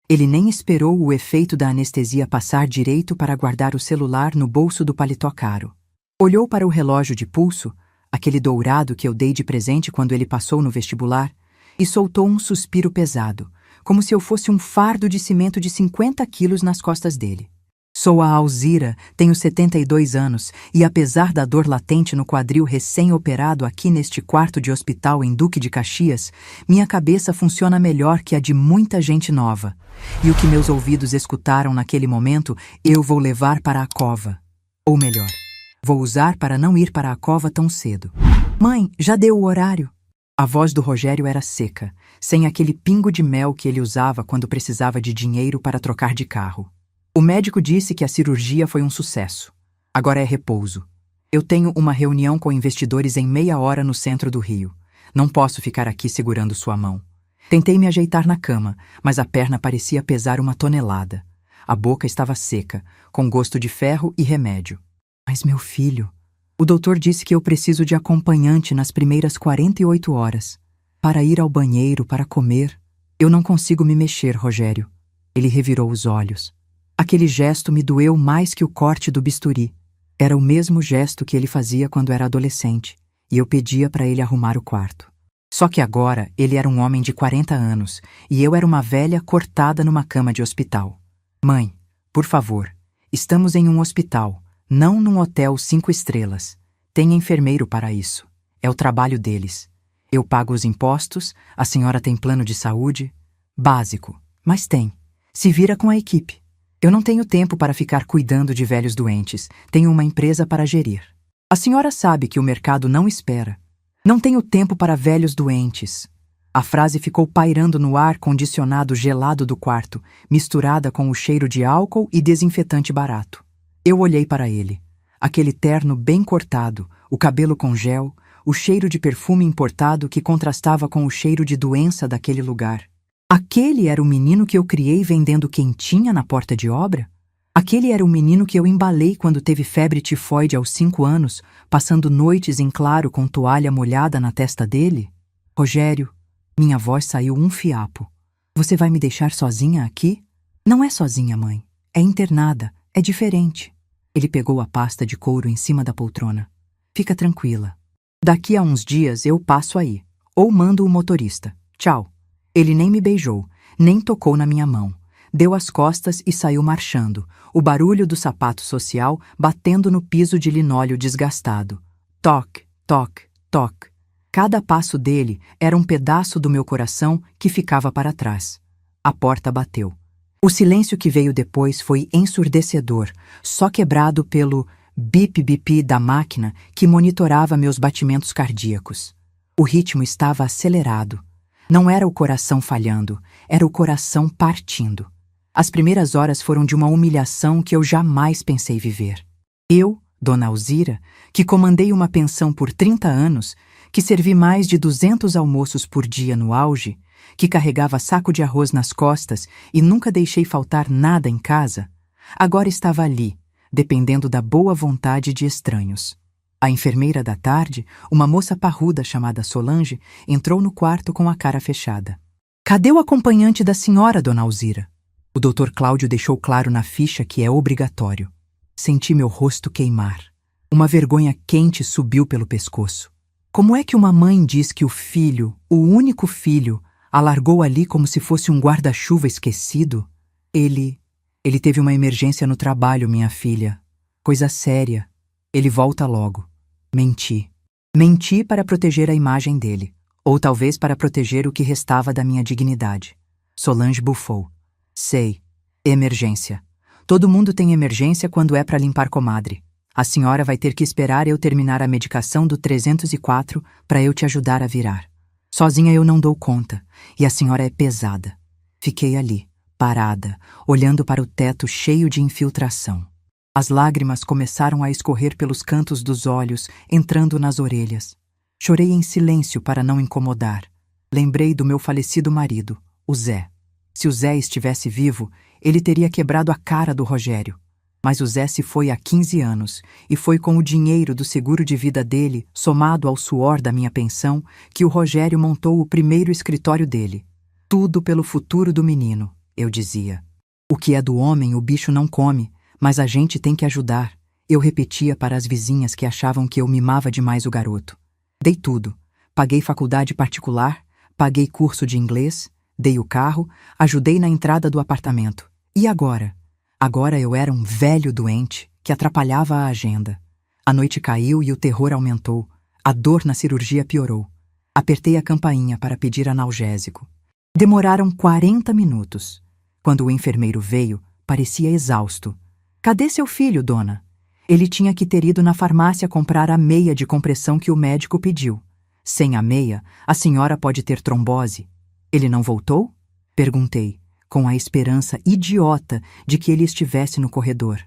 Ele nem esperou o efeito da anestesia passar direito para guardar o celular no bolso do paletó caro. Olhou para o relógio de pulso, aquele dourado que eu dei de presente quando ele passou no vestibular, e soltou um suspiro pesado, como se eu fosse um fardo de cimento de 50 quilos nas costas dele. Sou a Alzira, tenho 72 anos e, apesar da dor latente no quadril recém-operado aqui neste quarto de hospital em Duque de Caxias, minha cabeça funciona melhor que a de muita gente nova. E o que meus ouvidos escutaram naquele momento, eu vou levar para a cova. Ou melhor, vou usar para não ir para a cova tão cedo. Mãe, já deu o horário? A voz do Rogério era seca, sem aquele pingo de mel que ele usava quando precisava de dinheiro para trocar de carro. O médico disse que a cirurgia foi um sucesso. Agora é repouso. Eu tenho uma reunião com investidores em meia hora no centro do Rio. Não posso ficar aqui segurando sua mão. Tentei me ajeitar na cama, mas a perna parecia pesar 1 tonelada. A boca estava seca, com gosto de ferro e remédio. Mas meu filho... O doutor disse que eu preciso de acompanhante nas primeiras 48 horas. Para ir ao banheiro, para comer. Eu não consigo me mexer, Rogério. Ele revirou os olhos. Aquele gesto me doeu mais que o corte do bisturi. Era o mesmo gesto que ele fazia quando era adolescente, e eu pedia para ele arrumar o quarto. Só que agora ele era um homem de 40 anos, e eu era uma velha cortada numa cama de hospital. Mãe, por favor, estamos em um hospital, não num hotel 5 estrelas. Tem enfermeiro para isso. É o trabalho deles. Eu pago os impostos, a senhora tem plano de saúde. Básico, mas tem. Se vira com a equipe. Eu não tenho tempo para ficar cuidando de velhos doentes. Tenho uma empresa para gerir. A senhora sabe que o mercado não espera. Não tenho tempo para velhos doentes. A frase ficou pairando no ar condicionado gelado do quarto, misturada com o cheiro de álcool e desinfetante barato. Eu olhei para ele. Aquele terno bem cortado, o cabelo com gel, o cheiro de perfume importado que contrastava com o cheiro de doença daquele lugar. Aquele era o menino que eu criei vendendo quentinha na porta de obra? Aquele era o menino que eu embalei quando teve febre tifoide aos 5 anos, passando noites em claro com toalha molhada na testa dele? Rogério, minha voz saiu um fiapo. Você vai me deixar sozinha aqui? Não é sozinha, mãe. É internada. É diferente. Ele pegou a pasta de couro em cima da poltrona. Fica tranquila. Daqui a uns dias eu passo aí. Ou mando o motorista. Tchau. Ele nem me beijou, nem tocou na minha mão. Deu as costas e saiu marchando, o barulho do sapato social batendo no piso de linóleo desgastado. Toque, toque, toque. Cada passo dele era um pedaço do meu coração que ficava para trás. A porta bateu. O silêncio que veio depois foi ensurdecedor, só quebrado pelo bip-bip da máquina que monitorava meus batimentos cardíacos. O ritmo estava acelerado. Não era o coração falhando, era o coração partindo. As primeiras horas foram de uma humilhação que eu jamais pensei viver. Eu, Dona Alzira, que comandei uma pensão por 30 anos, que servi mais de 200 almoços por dia no auge, que carregava saco de arroz nas costas e nunca deixei faltar nada em casa, agora estava ali, dependendo da boa vontade de estranhos. A enfermeira da tarde, uma moça parruda chamada Solange, entrou no quarto com a cara fechada. Cadê o acompanhante da senhora, Dona Alzira? O Dr. Cláudio deixou claro na ficha que é obrigatório. Senti meu rosto queimar. Uma vergonha quente subiu pelo pescoço. Como é que uma mãe diz que o filho, o único filho, a largou ali como se fosse um guarda-chuva esquecido? Ele teve uma emergência no trabalho, minha filha. Coisa séria. Ele volta logo. Menti. Menti para proteger a imagem dele. Ou talvez para proteger o que restava da minha dignidade. Solange bufou. Sei. Emergência. Todo mundo tem emergência quando é para limpar comadre. A senhora vai ter que esperar eu terminar a medicação do 304 para eu te ajudar a virar. Sozinha eu não dou conta. E a senhora é pesada. Fiquei ali, parada, olhando para o teto cheio de infiltração. As lágrimas começaram a escorrer pelos cantos dos olhos, entrando nas orelhas. Chorei em silêncio para não incomodar. Lembrei do meu falecido marido, o Zé. Se o Zé estivesse vivo, ele teria quebrado a cara do Rogério. Mas o Zé se foi há 15 anos, e foi com o dinheiro do seguro de vida dele, somado ao suor da minha pensão, que o Rogério montou o primeiro escritório dele. Tudo pelo futuro do menino. eu dizia. O que é do homem o bicho não come, mas a gente tem que ajudar, eu repetia para as vizinhas que achavam que eu mimava demais o garoto. Dei tudo. Paguei faculdade particular, paguei curso de inglês, dei o carro, ajudei na entrada do apartamento. E agora? Agora eu era um velho doente que atrapalhava a agenda. A noite caiu e o terror aumentou. A dor na cirurgia piorou. Apertei a campainha para pedir analgésico. Demoraram 40 minutos. Quando o enfermeiro veio, parecia exausto. Cadê seu filho, dona? Ele tinha que ter ido na farmácia comprar a meia de compressão que o médico pediu. Sem a meia, a senhora pode ter trombose. Ele não voltou? Perguntei, com a esperança idiota de que ele estivesse no corredor.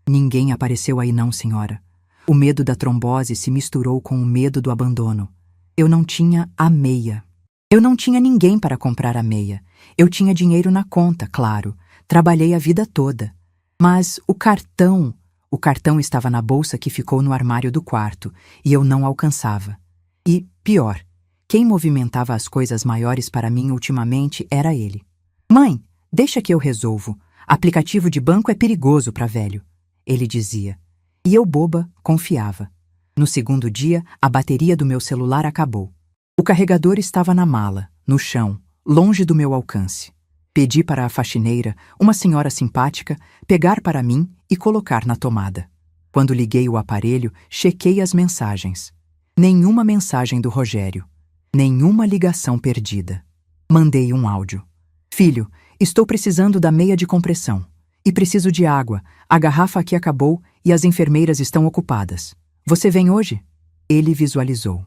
Ninguém apareceu aí não, senhora. O medo da trombose se misturou com o medo do abandono. Eu não tinha a meia. Eu não tinha ninguém para comprar a meia. Eu tinha dinheiro na conta, claro. Trabalhei a vida toda. Mas o cartão estava na bolsa que ficou no armário do quarto, e eu não alcançava. E, pior, quem movimentava as coisas maiores para mim ultimamente era ele. Mãe, deixa que eu resolvo. Aplicativo de banco é perigoso para velho, ele dizia. E eu, boba, confiava. No segundo dia, a bateria do meu celular acabou. O carregador estava na mala, no chão, longe do meu alcance. Pedi para a faxineira, uma senhora simpática, pegar para mim e colocar na tomada. Quando liguei o aparelho, chequei as mensagens. Nenhuma mensagem do Rogério. Nenhuma ligação perdida. Mandei um áudio. Filho, estou precisando da meia de compressão. E preciso de água. A garrafa aqui acabou e as enfermeiras estão ocupadas. Você vem hoje? Ele visualizou.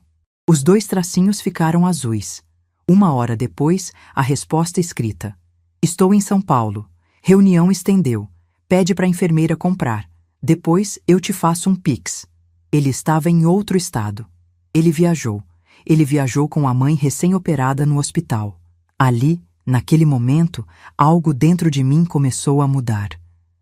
Os 2 tracinhos ficaram azuis. 1 hora depois, a resposta escrita. Estou em São Paulo. Reunião estendeu. Pede para a enfermeira comprar. Depois eu te faço um Pix. Ele estava em outro estado. Ele viajou. Ele viajou com a mãe recém-operada no hospital. Ali, naquele momento, algo dentro de mim começou a mudar.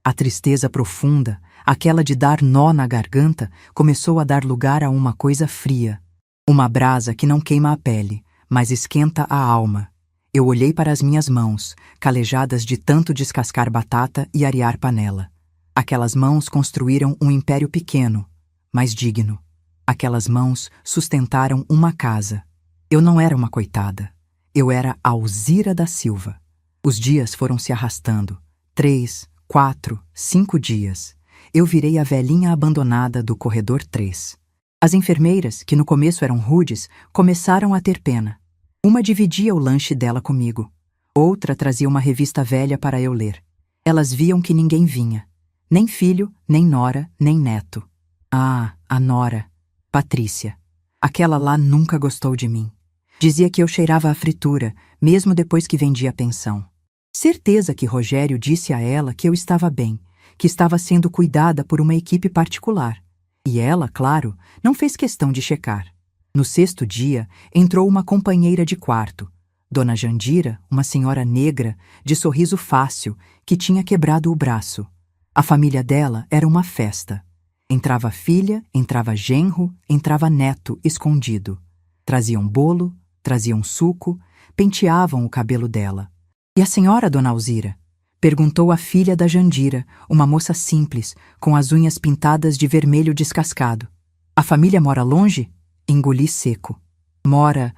A tristeza profunda, aquela de dar nó na garganta, começou a dar lugar a uma coisa fria. Uma brasa que não queima a pele, mas esquenta a alma. Eu olhei para as minhas mãos, calejadas de tanto descascar batata e arear panela. Aquelas mãos construíram um império pequeno, mas digno. Aquelas mãos sustentaram uma casa. Eu não era uma coitada. Eu era Alzira da Silva. Os dias foram se arrastando. 3, 4, 5 dias. Eu virei a velhinha abandonada do corredor 3. As enfermeiras, que no começo eram rudes, começaram a ter pena. Uma dividia o lanche dela comigo. Outra trazia uma revista velha para eu ler. Elas viam que ninguém vinha. Nem filho, nem nora, nem neto. Ah, a nora. Patrícia. Aquela lá nunca gostou de mim. Dizia que eu cheirava a fritura, mesmo depois que vendia a pensão. Certeza que Rogério disse a ela que eu estava bem, que estava sendo cuidada por uma equipe particular. E ela, claro, não fez questão de checar. No 6º dia, entrou uma companheira de quarto, Dona Jandira, uma senhora negra, de sorriso fácil, que tinha quebrado o braço. A família dela era uma festa. Entrava filha, entrava genro, entrava neto escondido. Traziam bolo, traziam suco, penteavam o cabelo dela. E a senhora, Dona Alzira? Perguntou a filha da Jandira, uma moça simples, com as unhas pintadas de vermelho descascado. A família mora longe? Engoli seco. Mora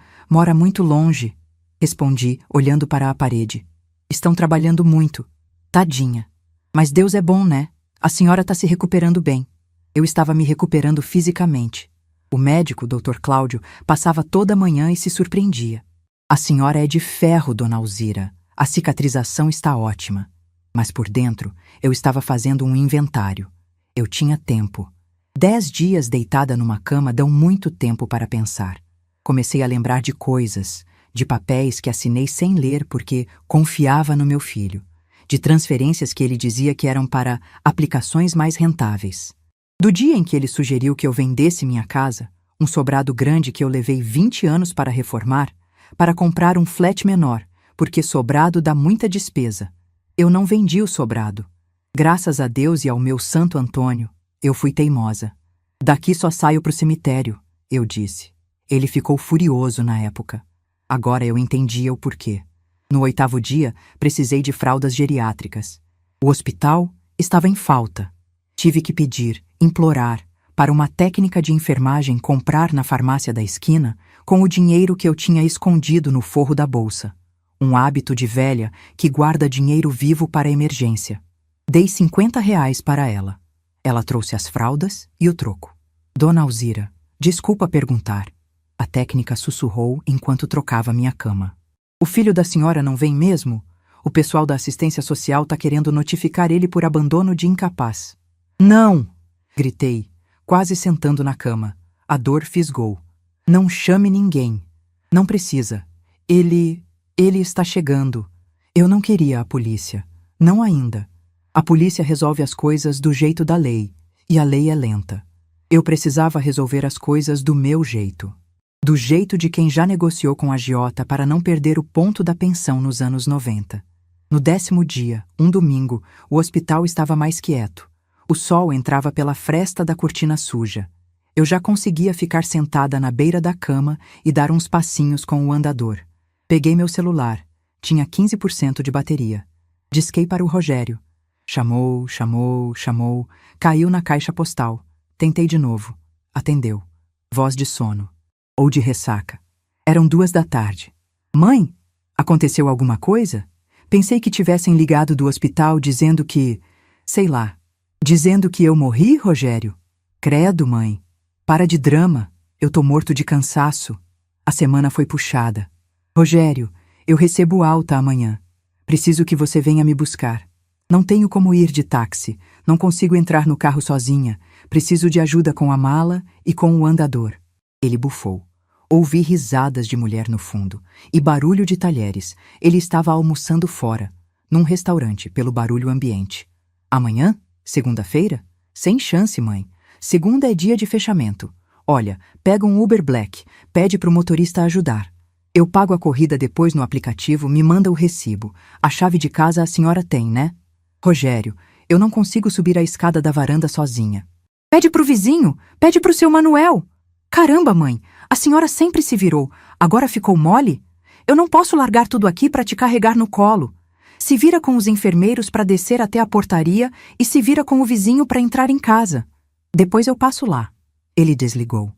muito longe, respondi, olhando para a parede. Estão trabalhando muito. Tadinha. Mas Deus é bom, né? A senhora está se recuperando bem. Eu estava me recuperando fisicamente. O médico, Dr. Cláudio, passava toda manhã e se surpreendia. A senhora é de ferro, Dona Alzira. A cicatrização está ótima. Mas por dentro, eu estava fazendo um inventário. Eu tinha tempo. 10 dias deitada numa cama dão muito tempo para pensar. Comecei a lembrar de coisas, de papéis que assinei sem ler porque confiava no meu filho, de transferências que ele dizia que eram para aplicações mais rentáveis. Do dia em que ele sugeriu que eu vendesse minha casa, um sobrado grande que eu levei 20 anos para reformar, para comprar um flat menor, porque sobrado dá muita despesa. Eu não vendi o sobrado. Graças a Deus e ao meu Santo Antônio, eu fui teimosa. Daqui só saio pro cemitério, eu disse. Ele ficou furioso na época. Agora eu entendia o porquê. No 8º dia, precisei de fraldas geriátricas. O hospital estava em falta. Tive que pedir, implorar, para uma técnica de enfermagem comprar na farmácia da esquina com o dinheiro que eu tinha escondido no forro da bolsa. Um hábito de velha que guarda dinheiro vivo para emergência. Dei R$ 50 para ela. Ela trouxe as fraldas e o troco. Dona Alzira, desculpa perguntar. A técnica sussurrou enquanto trocava minha cama. O filho da senhora não vem mesmo? O pessoal da assistência social tá querendo notificar ele por abandono de incapaz. Não! Gritei, quase sentando na cama. A dor fisgou. Não chame ninguém. Não precisa. Ele está chegando. Eu não queria a polícia. Não ainda. A polícia resolve as coisas do jeito da lei, e a lei é lenta. Eu precisava resolver as coisas do meu jeito. Do jeito de quem já negociou com a agiota para não perder o ponto da pensão nos anos 90. No 10º dia, um domingo, o hospital estava mais quieto. O sol entrava pela fresta da cortina suja. Eu já conseguia ficar sentada na beira da cama e dar uns passinhos com o andador. Peguei meu celular. Tinha 15% de bateria. Disquei para o Rogério. Chamou, chamou, chamou. Caiu na caixa postal. Tentei de novo. Atendeu. Voz de sono. Ou de ressaca. Eram 2 da tarde. Mãe, aconteceu alguma coisa? Pensei que tivessem ligado do hospital dizendo que... Sei lá. Dizendo que eu morri, Rogério? Credo, mãe. Para de drama. Eu tô morto de cansaço. A semana foi puxada. Rogério, eu recebo alta amanhã. Preciso que você venha me buscar. Não tenho como ir de táxi. Não consigo entrar no carro sozinha. Preciso de ajuda com a mala e com o andador. Ele bufou. Ouvi risadas de mulher no fundo e barulho de talheres. Ele estava almoçando fora, num restaurante, pelo barulho ambiente. Amanhã? Segunda-feira? Sem chance, mãe. Segunda é dia de fechamento. Olha, pega um Uber Black, pede pro motorista ajudar. Eu pago a corrida depois no aplicativo, me manda o recibo. A chave de casa a senhora tem, né? Rogério, eu não consigo subir a escada da varanda sozinha. Pede pro vizinho, pede pro seu Manuel. Caramba, mãe, a senhora sempre se virou. Agora ficou mole? Eu não posso largar tudo aqui para te carregar no colo. Se vira com os enfermeiros para descer até a portaria e se vira com o vizinho para entrar em casa. Depois eu passo lá. Ele desligou.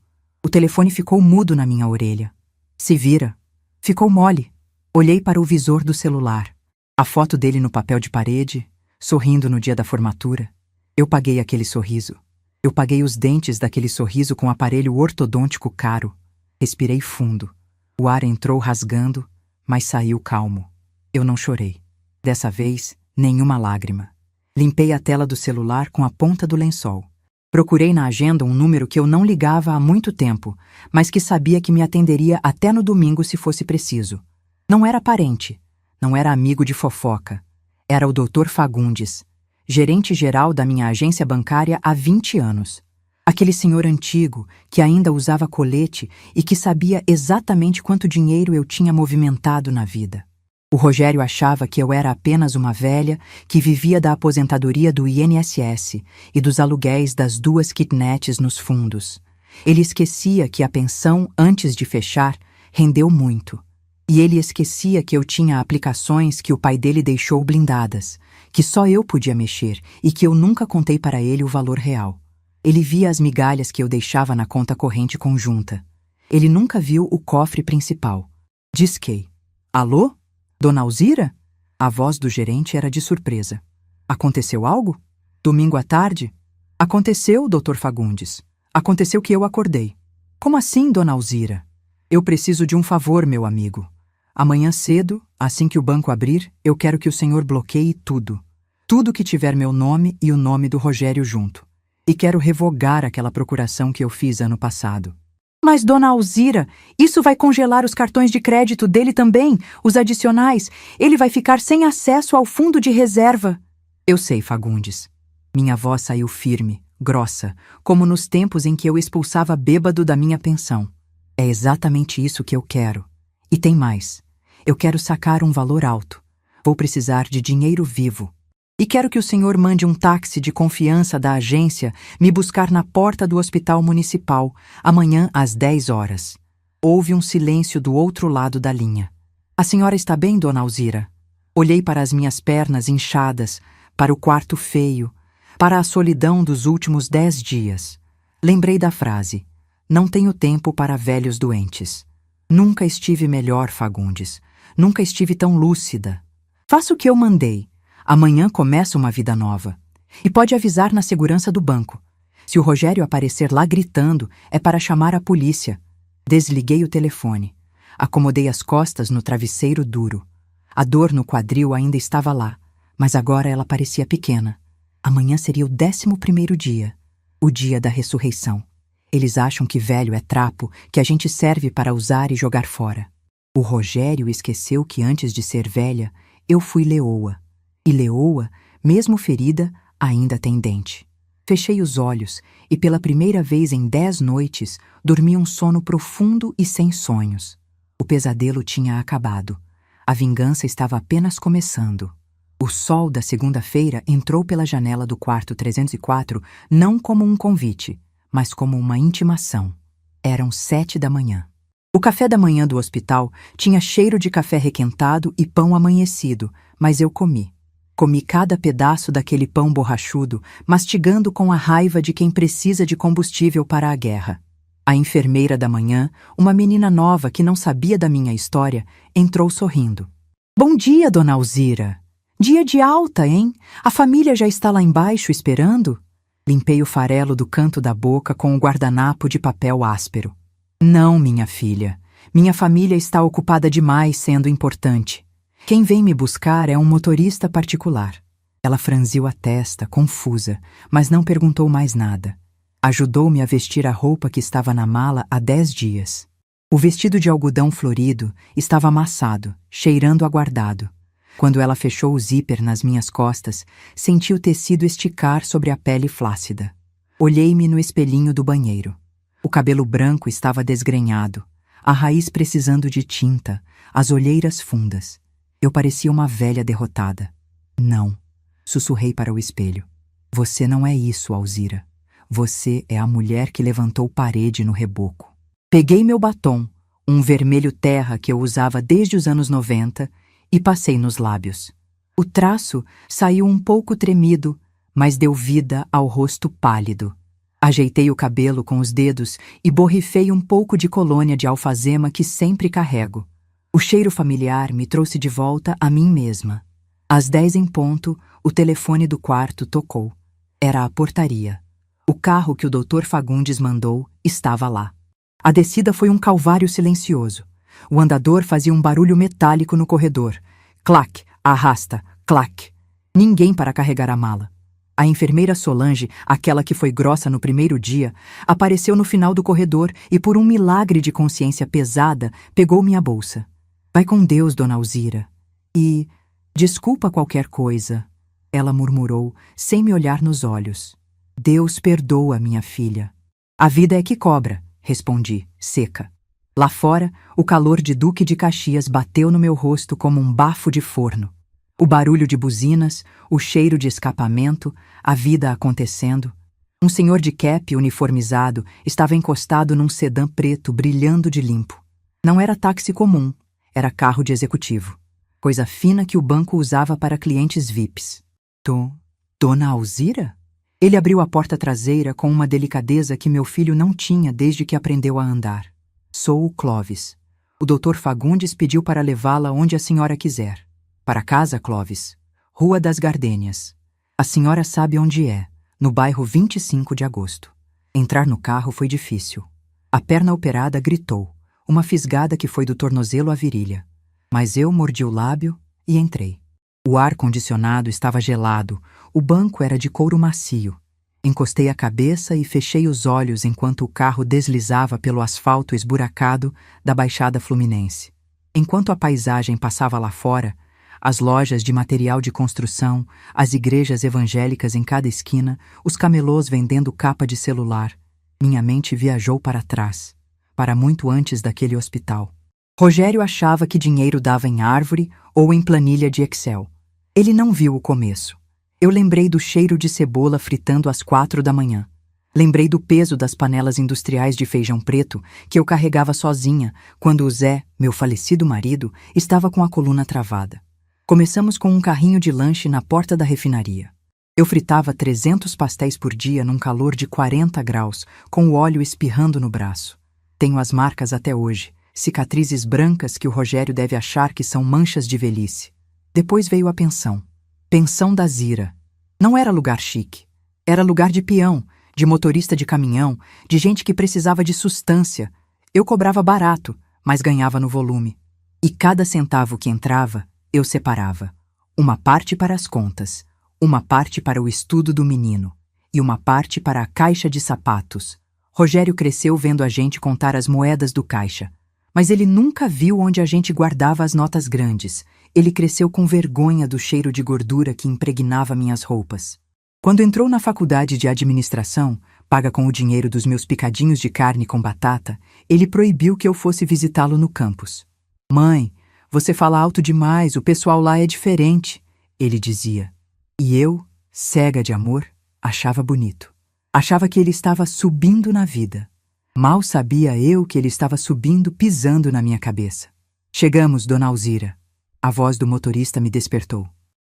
O telefone ficou mudo na minha orelha. Se vira. Ficou mole. Olhei para o visor do celular. A foto dele no papel de parede, sorrindo no dia da formatura. Eu paguei aquele sorriso. Eu paguei os dentes daquele sorriso com aparelho ortodôntico caro. Respirei fundo. O ar entrou rasgando, mas saiu calmo. Eu não chorei. Dessa vez, nenhuma lágrima. Limpei a tela do celular com a ponta do lençol. Procurei na agenda um número que eu não ligava há muito tempo, mas que sabia que me atenderia até no domingo se fosse preciso. Não era parente, não era amigo de fofoca. Era o Dr. Fagundes, gerente-geral da minha agência bancária há 20 anos. Aquele senhor antigo que ainda usava colete e que sabia exatamente quanto dinheiro eu tinha movimentado na vida. O Rogério achava que eu era apenas uma velha que vivia da aposentadoria do INSS e dos aluguéis das 2 kitnets nos fundos. Ele esquecia que a pensão, antes de fechar, rendeu muito. E ele esquecia que eu tinha aplicações que o pai dele deixou blindadas, que só eu podia mexer e que eu nunca contei para ele o valor real. Ele via as migalhas que eu deixava na conta corrente conjunta. Ele nunca viu o cofre principal. Disquei. Alô? Dona Alzira? A voz do gerente era de surpresa. Aconteceu algo? Domingo à tarde? Aconteceu, Dr. Fagundes. Aconteceu que eu acordei. Como assim, Dona Alzira? Eu preciso de um favor, meu amigo. Amanhã cedo, assim que o banco abrir, eu quero que o senhor bloqueie tudo. Tudo que tiver meu nome e o nome do Rogério junto. E quero revogar aquela procuração que eu fiz ano passado. Mas, Dona Alzira, isso vai congelar os cartões de crédito dele também, os adicionais. Ele vai ficar sem acesso ao fundo de reserva. Eu sei, Fagundes. Minha voz saiu firme, grossa, como nos tempos em que eu expulsava bêbado da minha pensão. É exatamente isso que eu quero. E tem mais. Eu quero sacar um valor alto. Vou precisar de dinheiro vivo. E quero que o senhor mande um táxi de confiança da agência me buscar na porta do hospital municipal, amanhã às 10 horas. Houve um silêncio do outro lado da linha. A senhora está bem, dona Alzira? Olhei para as minhas pernas inchadas, para o quarto feio, para a solidão dos últimos 10 dias. Lembrei da frase: não tenho tempo para velhos doentes. Nunca estive melhor, Fagundes. Nunca estive tão lúcida. Faça o que eu mandei. Amanhã começa uma vida nova. E pode avisar na segurança do banco. Se o Rogério aparecer lá gritando, é para chamar a polícia. Desliguei o telefone. Acomodei as costas no travesseiro duro. A dor no quadril ainda estava lá, mas agora ela parecia pequena. Amanhã seria o 11º dia, o dia da ressurreição. Eles acham que velho é trapo, que a gente serve para usar e jogar fora. O Rogério esqueceu que antes de ser velha, eu fui leoa. E leoa, mesmo ferida, ainda tem dente. Fechei os olhos e pela primeira vez em 10 noites, dormi um sono profundo e sem sonhos. O pesadelo tinha acabado. A vingança estava apenas começando. O sol da segunda-feira entrou pela janela do quarto 304 não como um convite, mas como uma intimação. Eram 7 da manhã. O café da manhã do hospital tinha cheiro de café requentado e pão amanhecido, mas eu comi. Comi cada pedaço daquele pão borrachudo, mastigando com a raiva de quem precisa de combustível para a guerra. A enfermeira da manhã, uma menina nova que não sabia da minha história, entrou sorrindo. Bom dia, dona Alzira. Dia de alta, hein? A família já está lá embaixo esperando? Limpei o farelo do canto da boca com o guardanapo de papel áspero. Não, minha filha. Minha família está ocupada demais sendo importante. Quem vem me buscar é um motorista particular. Ela franziu a testa, confusa, mas não perguntou mais nada. Ajudou-me a vestir a roupa que estava na mala há 10 dias. O vestido de algodão florido estava amassado, cheirando aguardado. Quando ela fechou o zíper nas minhas costas, senti o tecido esticar sobre a pele flácida. Olhei-me no espelhinho do banheiro. O cabelo branco estava desgrenhado, a raiz precisando de tinta, as olheiras fundas. Eu parecia uma velha derrotada. Não, sussurrei para o espelho. Você não é isso, Alzira. Você é a mulher que levantou parede no reboco. Peguei meu batom, um vermelho terra que eu usava desde os anos 90, e passei nos lábios. O traço saiu um pouco tremido, mas deu vida ao rosto pálido. Ajeitei o cabelo com os dedos e borrifei um pouco de colônia de alfazema que sempre carrego. O cheiro familiar me trouxe de volta a mim mesma. Às 10 em ponto, o telefone do quarto tocou. Era a portaria. O carro que o Dr. Fagundes mandou estava lá. A descida foi um calvário silencioso. O andador fazia um barulho metálico no corredor. Clac, arrasta, clac. Ninguém para carregar a mala. A enfermeira Solange, aquela que foi grossa no primeiro dia, apareceu no final do corredor e, por um milagre de consciência pesada, pegou minha bolsa. Vai com Deus, dona Alzira. E, desculpa qualquer coisa, ela murmurou, sem me olhar nos olhos. Deus perdoa, minha filha. A vida é que cobra, respondi, seca. Lá fora, o calor de Duque de Caxias bateu no meu rosto como um bafo de forno. O barulho de buzinas, o cheiro de escapamento, a vida acontecendo. Um senhor de cap uniformizado estava encostado num sedã preto brilhando de limpo. Não era táxi comum, era carro de executivo. Coisa fina que o banco usava para clientes VIPs. Dona Alzira? Ele abriu a porta traseira com uma delicadeza que meu filho não tinha desde que aprendeu a andar. Sou o Clóvis. O Dr. Fagundes pediu para levá-la onde a senhora quiser. Para casa, Clóvis. Rua das Gardênias. A senhora sabe onde é, no bairro 25 de agosto. Entrar no carro foi difícil. A perna operada gritou, uma fisgada que foi do tornozelo à virilha. Mas eu mordi o lábio e entrei. O ar-condicionado estava gelado, o banco era de couro macio. Encostei a cabeça e fechei os olhos enquanto o carro deslizava pelo asfalto esburacado da Baixada Fluminense. Enquanto a paisagem passava lá fora, as lojas de material de construção, as igrejas evangélicas em cada esquina, os camelôs vendendo capa de celular, minha mente viajou para trás, para muito antes daquele hospital. Rogério achava que dinheiro dava em árvore ou em planilha de Excel. Ele não viu o começo. Eu lembrei do cheiro de cebola fritando às 4 da manhã. Lembrei do peso das panelas industriais de feijão preto que eu carregava sozinha quando o Zé, meu falecido marido, estava com a coluna travada. Começamos com um carrinho de lanche na porta da refinaria. Eu fritava 300 pastéis por dia num calor de 40 graus, com o óleo espirrando no braço. Tenho as marcas até hoje, cicatrizes brancas que o Rogério deve achar que são manchas de velhice. Depois veio a pensão. Pensão da Zira. Não era lugar chique. Era lugar de peão, de motorista de caminhão, de gente que precisava de sustância. Eu cobrava barato, mas ganhava no volume. E cada centavo que entrava, eu separava. Uma parte para as contas, uma parte para o estudo do menino e uma parte para a caixa de sapatos. Rogério cresceu vendo a gente contar as moedas do caixa, mas ele nunca viu onde a gente guardava as notas grandes. Ele cresceu com vergonha do cheiro de gordura que impregnava minhas roupas. Quando entrou na faculdade de administração, paga com o dinheiro dos meus picadinhos de carne com batata, ele proibiu que eu fosse visitá-lo no campus. "Mãe, você fala alto demais, o pessoal lá é diferente", ele dizia. E eu, cega de amor, achava bonito. Achava que ele estava subindo na vida. Mal sabia eu que ele estava subindo, pisando na minha cabeça. "Chegamos, dona Alzira." A voz do motorista me despertou.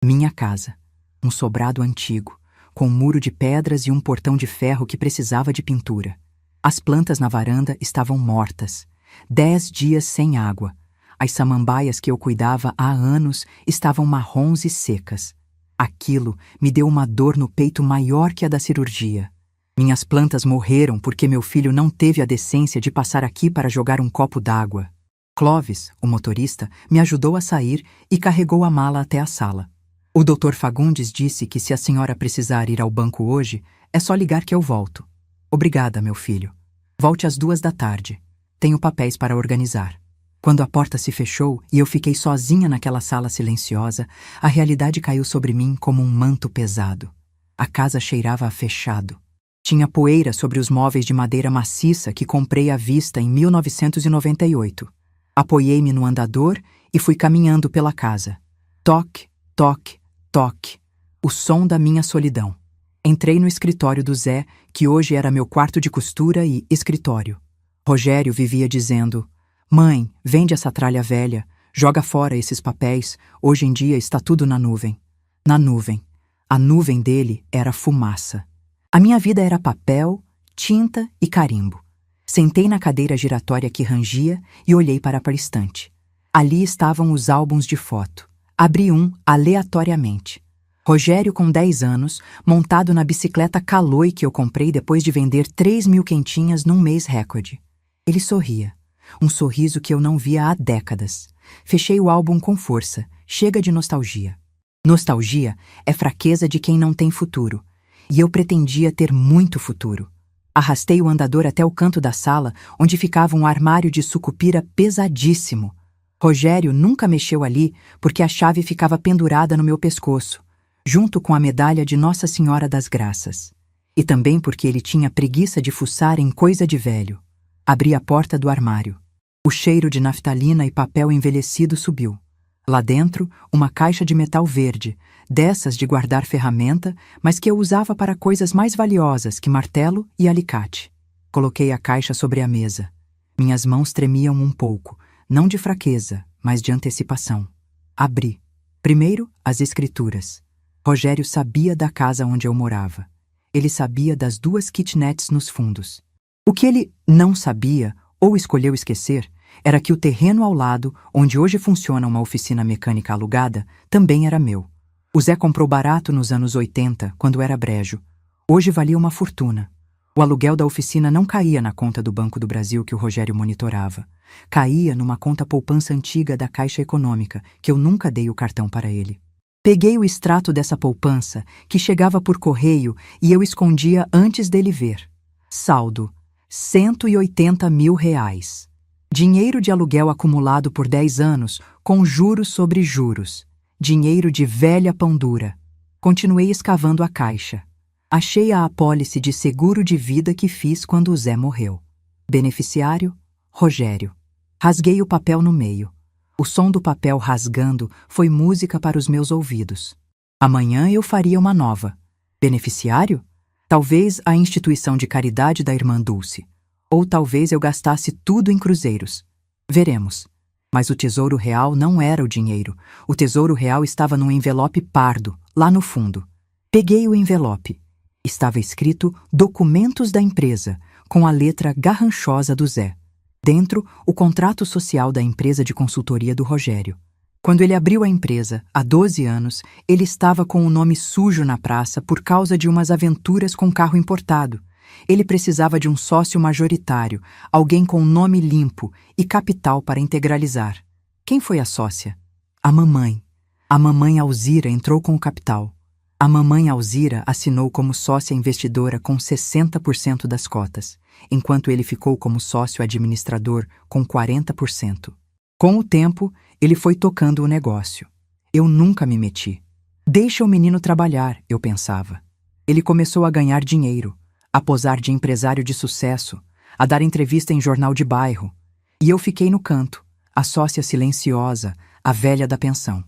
Minha casa. Um sobrado antigo, com um muro de pedras e um portão de ferro que precisava de pintura. As plantas na varanda estavam mortas. 10 dias sem água. As samambaias que eu cuidava há anos estavam marrons e secas. Aquilo me deu uma dor no peito maior que a da cirurgia. Minhas plantas morreram porque meu filho não teve a decência de passar aqui para jogar um copo d'água. Clóvis, o motorista, me ajudou a sair e carregou a mala até a sala. O Dr. Fagundes disse que se a senhora precisar ir ao banco hoje, é só ligar que eu volto. Obrigada, meu filho. Volte às 2 da tarde. Tenho papéis para organizar. Quando a porta se fechou e eu fiquei sozinha naquela sala silenciosa, a realidade caiu sobre mim como um manto pesado. A casa cheirava a fechado. Tinha poeira sobre os móveis de madeira maciça que comprei à vista em 1998. Apoiei-me no andador e fui caminhando pela casa. Toque, toque, toque. O som da minha solidão. Entrei no escritório do Zé, que hoje era meu quarto de costura e escritório. Rogério vivia dizendo: "Mãe, vende essa tralha velha, joga fora esses papéis, hoje em dia está tudo na nuvem." Na nuvem. A nuvem dele era fumaça. A minha vida era papel, tinta e carimbo. Sentei na cadeira giratória que rangia e olhei para a estante. Ali estavam os álbuns de foto. Abri um aleatoriamente. Rogério com 10 anos, montado na bicicleta Caloi que eu comprei depois de vender 3.000 quentinhas num mês recorde. Ele sorria. Um sorriso que eu não via há décadas. Fechei o álbum com força. Chega de nostalgia. Nostalgia é fraqueza de quem não tem futuro. E eu pretendia ter muito futuro. Arrastei o andador até o canto da sala, onde ficava um armário de sucupira pesadíssimo. Rogério nunca mexeu ali porque a chave ficava pendurada no meu pescoço, junto com a medalha de Nossa Senhora das Graças. E também porque ele tinha preguiça de fuçar em coisa de velho. Abri a porta do armário. O cheiro de naftalina e papel envelhecido subiu. Lá dentro, uma caixa de metal verde, dessas de guardar ferramenta, mas que eu usava para coisas mais valiosas que martelo e alicate. Coloquei a caixa sobre a mesa. Minhas mãos tremiam um pouco, não de fraqueza, mas de antecipação. Abri. Primeiro, as escrituras. Rogério sabia da casa onde eu morava. Ele sabia das 2 kitnets nos fundos. O que ele não sabia, ou escolheu esquecer, era que o terreno ao lado, onde hoje funciona uma oficina mecânica alugada, também era meu. O Zé comprou barato nos anos 80, quando era brejo. Hoje valia uma fortuna. O aluguel da oficina não caía na conta do Banco do Brasil que o Rogério monitorava. Caía numa conta poupança antiga da Caixa Econômica, que eu nunca dei o cartão para ele. Peguei o extrato dessa poupança, que chegava por correio, e eu escondia antes dele ver. Saldo: R$ 180.000. Dinheiro de aluguel acumulado por 10 anos, com juros sobre juros. Dinheiro de velha pão dura. Continuei escavando a caixa. Achei a apólice de seguro de vida que fiz quando o Zé morreu. Beneficiário: Rogério. Rasguei o papel no meio. O som do papel rasgando foi música para os meus ouvidos. Amanhã eu faria uma nova. Beneficiário? Talvez a instituição de caridade da irmã Dulce. Ou talvez eu gastasse tudo em cruzeiros. Veremos. Mas o tesouro real não era o dinheiro. O tesouro real estava num envelope pardo, lá no fundo. Peguei o envelope. Estava escrito Documentos da Empresa, com a letra garranchosa do Zé. Dentro, o contrato social da empresa de consultoria do Rogério. Quando ele abriu a empresa, há 12 anos, ele estava com o nome sujo na praça por causa de umas aventuras com carro importado. Ele precisava de um sócio majoritário, alguém com nome limpo e capital para integralizar. Quem foi a sócia? A mamãe. A mamãe Alzira entrou com o capital. A mamãe Alzira assinou como sócia investidora com 60% das cotas, enquanto ele ficou como sócio administrador com 40%. Com o tempo, ele foi tocando o negócio. Eu nunca me meti. Deixa o menino trabalhar, eu pensava. Ele começou a ganhar dinheiro, a posar de empresário de sucesso, a dar entrevista em jornal de bairro. E eu fiquei no canto, a sócia silenciosa, a velha da pensão.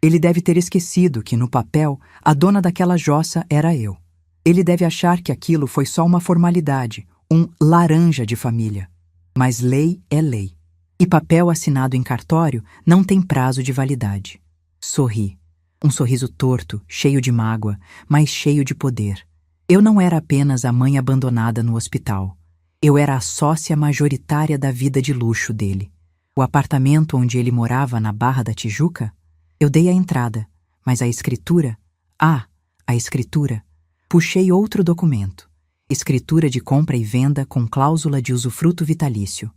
Ele deve ter esquecido que, no papel, a dona daquela jossa era eu. Ele deve achar que aquilo foi só uma formalidade, um laranja de família. Mas lei é lei. E papel assinado em cartório não tem prazo de validade. Sorri. Um sorriso torto, cheio de mágoa, mas cheio de poder. Eu não era apenas a mãe abandonada no hospital. Eu era a sócia majoritária da vida de luxo dele. O apartamento onde ele morava na Barra da Tijuca? Eu dei a entrada, mas a escritura... a escritura... Puxei outro documento. Escritura de compra e venda com cláusula de usufruto vitalício.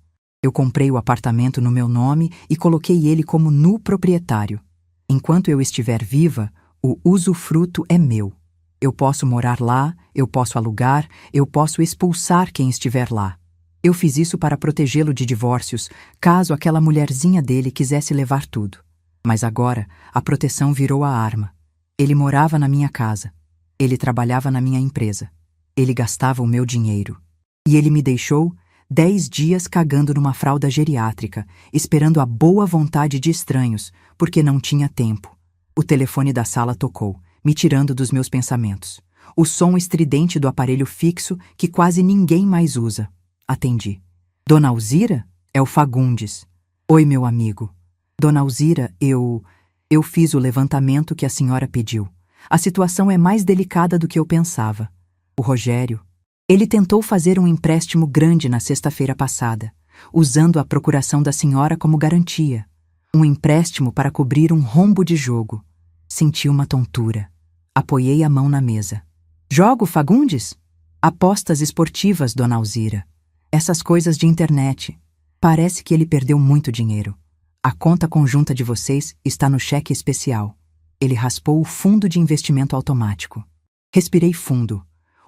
Eu comprei o apartamento no meu nome e coloquei ele como nu proprietário. Enquanto eu estiver viva, o usufruto é meu. Eu posso morar lá, eu posso alugar, eu posso expulsar quem estiver lá. Eu fiz isso para protegê-lo de divórcios, caso aquela mulherzinha dele quisesse levar tudo. Mas agora, a proteção virou a arma. Ele morava na minha casa. Ele trabalhava na minha empresa. Ele gastava o meu dinheiro. E ele me deixou 10 dias cagando numa fralda geriátrica, esperando a boa vontade de estranhos, porque não tinha tempo. O telefone da sala tocou, me tirando dos meus pensamentos. O som estridente do aparelho fixo que quase ninguém mais usa. Atendi. Dona Alzira? É o Fagundes. Oi, meu amigo. Dona Alzira, eu fiz o levantamento que a senhora pediu. A situação é mais delicada do que eu pensava. O Rogério... Ele tentou fazer um empréstimo grande na sexta-feira passada, usando a procuração da senhora como garantia. Um empréstimo para cobrir um rombo de jogo. Senti uma tontura. Apoiei a mão na mesa. Jogo, Fagundes? Apostas esportivas, Dona Alzira. Essas coisas de internet. Parece que ele perdeu muito dinheiro. A conta conjunta de vocês está no cheque especial. Ele raspou o fundo de investimento automático. Respirei fundo.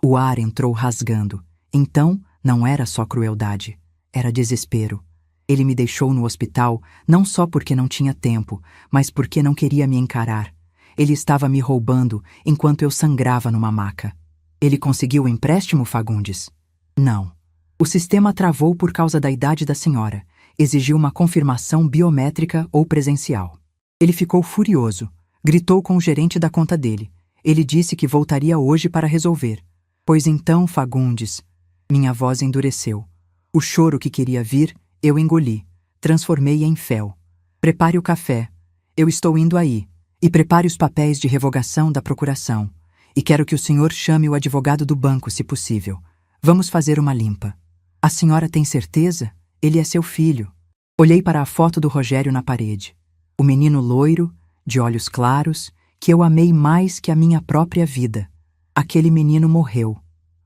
O ar entrou rasgando. Então, não era só crueldade. Era desespero. Ele me deixou no hospital, não só porque não tinha tempo, mas porque não queria me encarar. Ele estava me roubando enquanto eu sangrava numa maca. Ele conseguiu o empréstimo, Fagundes? Não. O sistema travou por causa da idade da senhora. Exigiu uma confirmação biométrica ou presencial. Ele ficou furioso. Gritou com o gerente da conta dele. Ele disse que voltaria hoje para resolver. Pois então, Fagundes... Minha voz endureceu. O choro que queria vir, eu engoli. Transformei em fel. Prepare o café. Eu estou indo aí. E prepare os papéis de revogação da procuração. E quero que o senhor chame o advogado do banco, se possível. Vamos fazer uma limpa. A senhora tem certeza? Ele é seu filho. Olhei para a foto do Rogério na parede. O menino loiro, de olhos claros, que eu amei mais que a minha própria vida. Aquele menino morreu.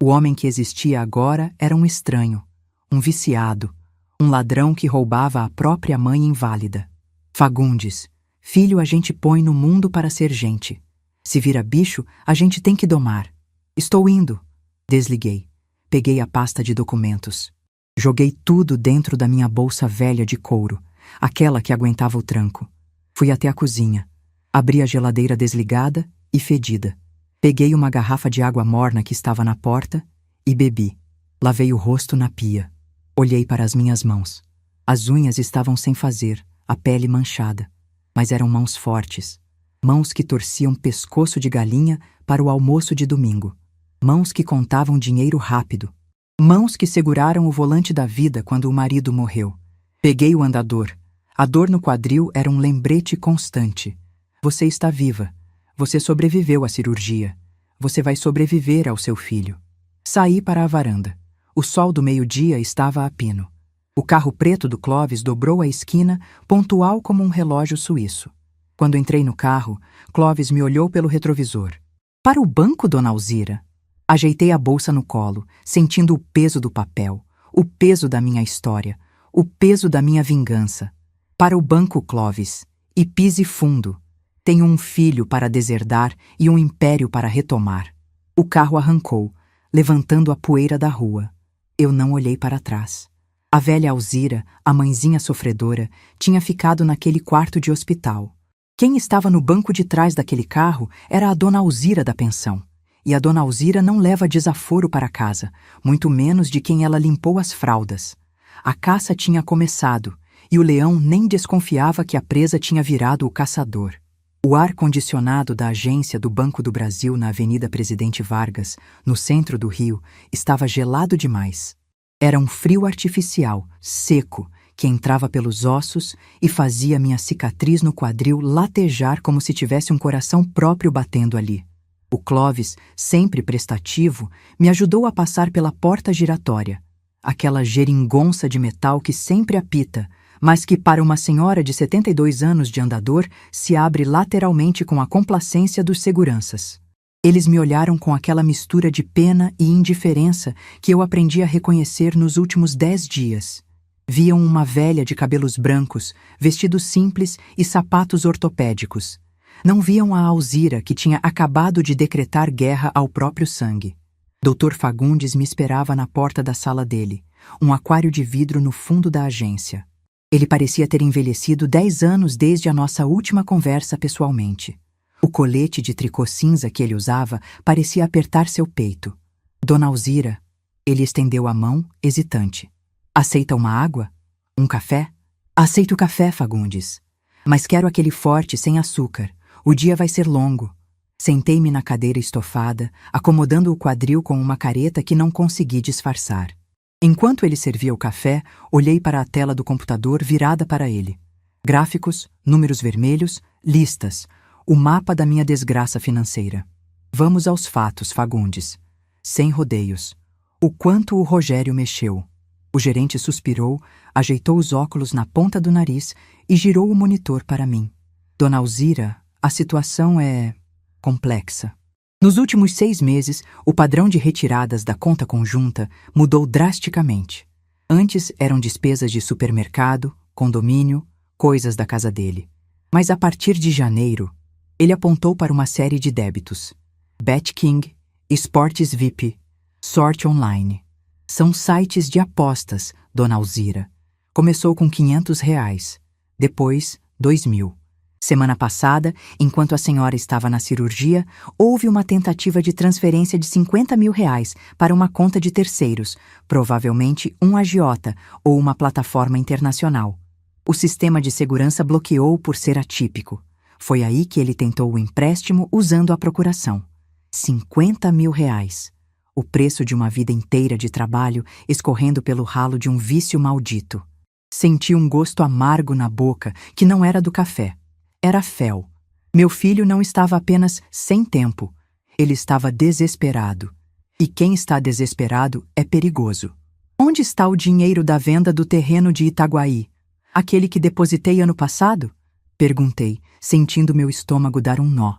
O homem que existia agora era um estranho, um viciado, um ladrão que roubava a própria mãe inválida. Fagundes, filho a gente põe no mundo para ser gente. Se vira bicho, a gente tem que domar. Estou indo. Desliguei. Peguei a pasta de documentos. Joguei tudo dentro da minha bolsa velha de couro, aquela que aguentava o tranco. Fui até a cozinha. Abri a geladeira desligada e fedida. Peguei uma garrafa de água morna que estava na porta e bebi. Lavei o rosto na pia. Olhei para as minhas mãos. As unhas estavam sem fazer, a pele manchada. Mas eram mãos fortes. Mãos que torciam pescoço de galinha para o almoço de domingo. Mãos que contavam dinheiro rápido. Mãos que seguraram o volante da vida quando o marido morreu. Peguei o andador. A dor no quadril era um lembrete constante. Você está viva. Você sobreviveu à cirurgia. Você vai sobreviver ao seu filho. Saí para a varanda. O sol do meio-dia estava a pino. O carro preto do Clóvis dobrou a esquina, pontual como um relógio suíço. Quando entrei no carro, Clóvis me olhou pelo retrovisor. Para o banco, dona Alzira. Ajeitei a bolsa no colo, sentindo o peso do papel, o peso da minha história, o peso da minha vingança. Para o banco, Clóvis, e pise fundo. Tenho um filho para deserdar e um império para retomar. O carro arrancou, levantando a poeira da rua. Eu não olhei para trás. A velha Alzira, a mãezinha sofredora, tinha ficado naquele quarto de hospital. Quem estava no banco de trás daquele carro era a dona Alzira da pensão. E a dona Alzira não leva desaforo para casa, muito menos de quem ela limpou as fraldas. A caça tinha começado, e o leão nem desconfiava que a presa tinha virado o caçador. O ar-condicionado da agência do Banco do Brasil na Avenida Presidente Vargas, no centro do Rio, estava gelado demais. Era um frio artificial, seco, que entrava pelos ossos e fazia minha cicatriz no quadril latejar como se tivesse um coração próprio batendo ali. O Clóvis, sempre prestativo, me ajudou a passar pela porta giratória. Aquela geringonça de metal que sempre apita, mas que para uma senhora de 72 anos de andador se abre lateralmente com a complacência dos seguranças. Eles me olharam com aquela mistura de pena e indiferença que eu aprendi a reconhecer nos últimos 10 dias. Viam uma velha de cabelos brancos, vestido simples e sapatos ortopédicos. Não viam a Alzira, que tinha acabado de decretar guerra ao próprio sangue. Dr. Fagundes me esperava na porta da sala dele, um aquário de vidro no fundo da agência. Ele parecia ter envelhecido 10 anos desde a nossa última conversa pessoalmente. O colete de tricô cinza que ele usava parecia apertar seu peito. Dona Alzira, ele estendeu a mão, hesitante. Aceita uma água? Um café? Aceito café, Fagundes. Mas quero aquele forte sem açúcar. O dia vai ser longo. Sentei-me na cadeira estofada, acomodando o quadril com uma careta que não consegui disfarçar. Enquanto ele servia o café, olhei para a tela do computador virada para ele. Gráficos, números vermelhos, listas, o mapa da minha desgraça financeira. Vamos aos fatos, Fagundes. Sem rodeios. O quanto o Rogério mexeu. O gerente suspirou, ajeitou os óculos na ponta do nariz e girou o monitor para mim. Dona Alzira, a situação é complexa. Nos últimos 6 meses, o padrão de retiradas da conta conjunta mudou drasticamente. Antes eram despesas de supermercado, condomínio, coisas da casa dele. Mas a partir de janeiro, ele apontou para uma série de débitos. BetKing, Esportes VIP, Sorte Online. São sites de apostas, dona Alzira. Começou com R$ 500, depois 2.000. Semana passada, enquanto a senhora estava na cirurgia, houve uma tentativa de transferência de R$ 50.000 para uma conta de terceiros, provavelmente um agiota ou uma plataforma internacional. O sistema de segurança bloqueou por ser atípico. Foi aí que ele tentou o empréstimo usando a procuração. R$ 50.000. O preço de uma vida inteira de trabalho escorrendo pelo ralo de um vício maldito. Senti um gosto amargo na boca que não era do café. Era fel. Meu filho não estava apenas sem tempo. Ele estava desesperado. E quem está desesperado é perigoso. Onde está o dinheiro da venda do terreno de Itaguaí? Aquele que depositei ano passado? Perguntei, sentindo meu estômago dar um nó.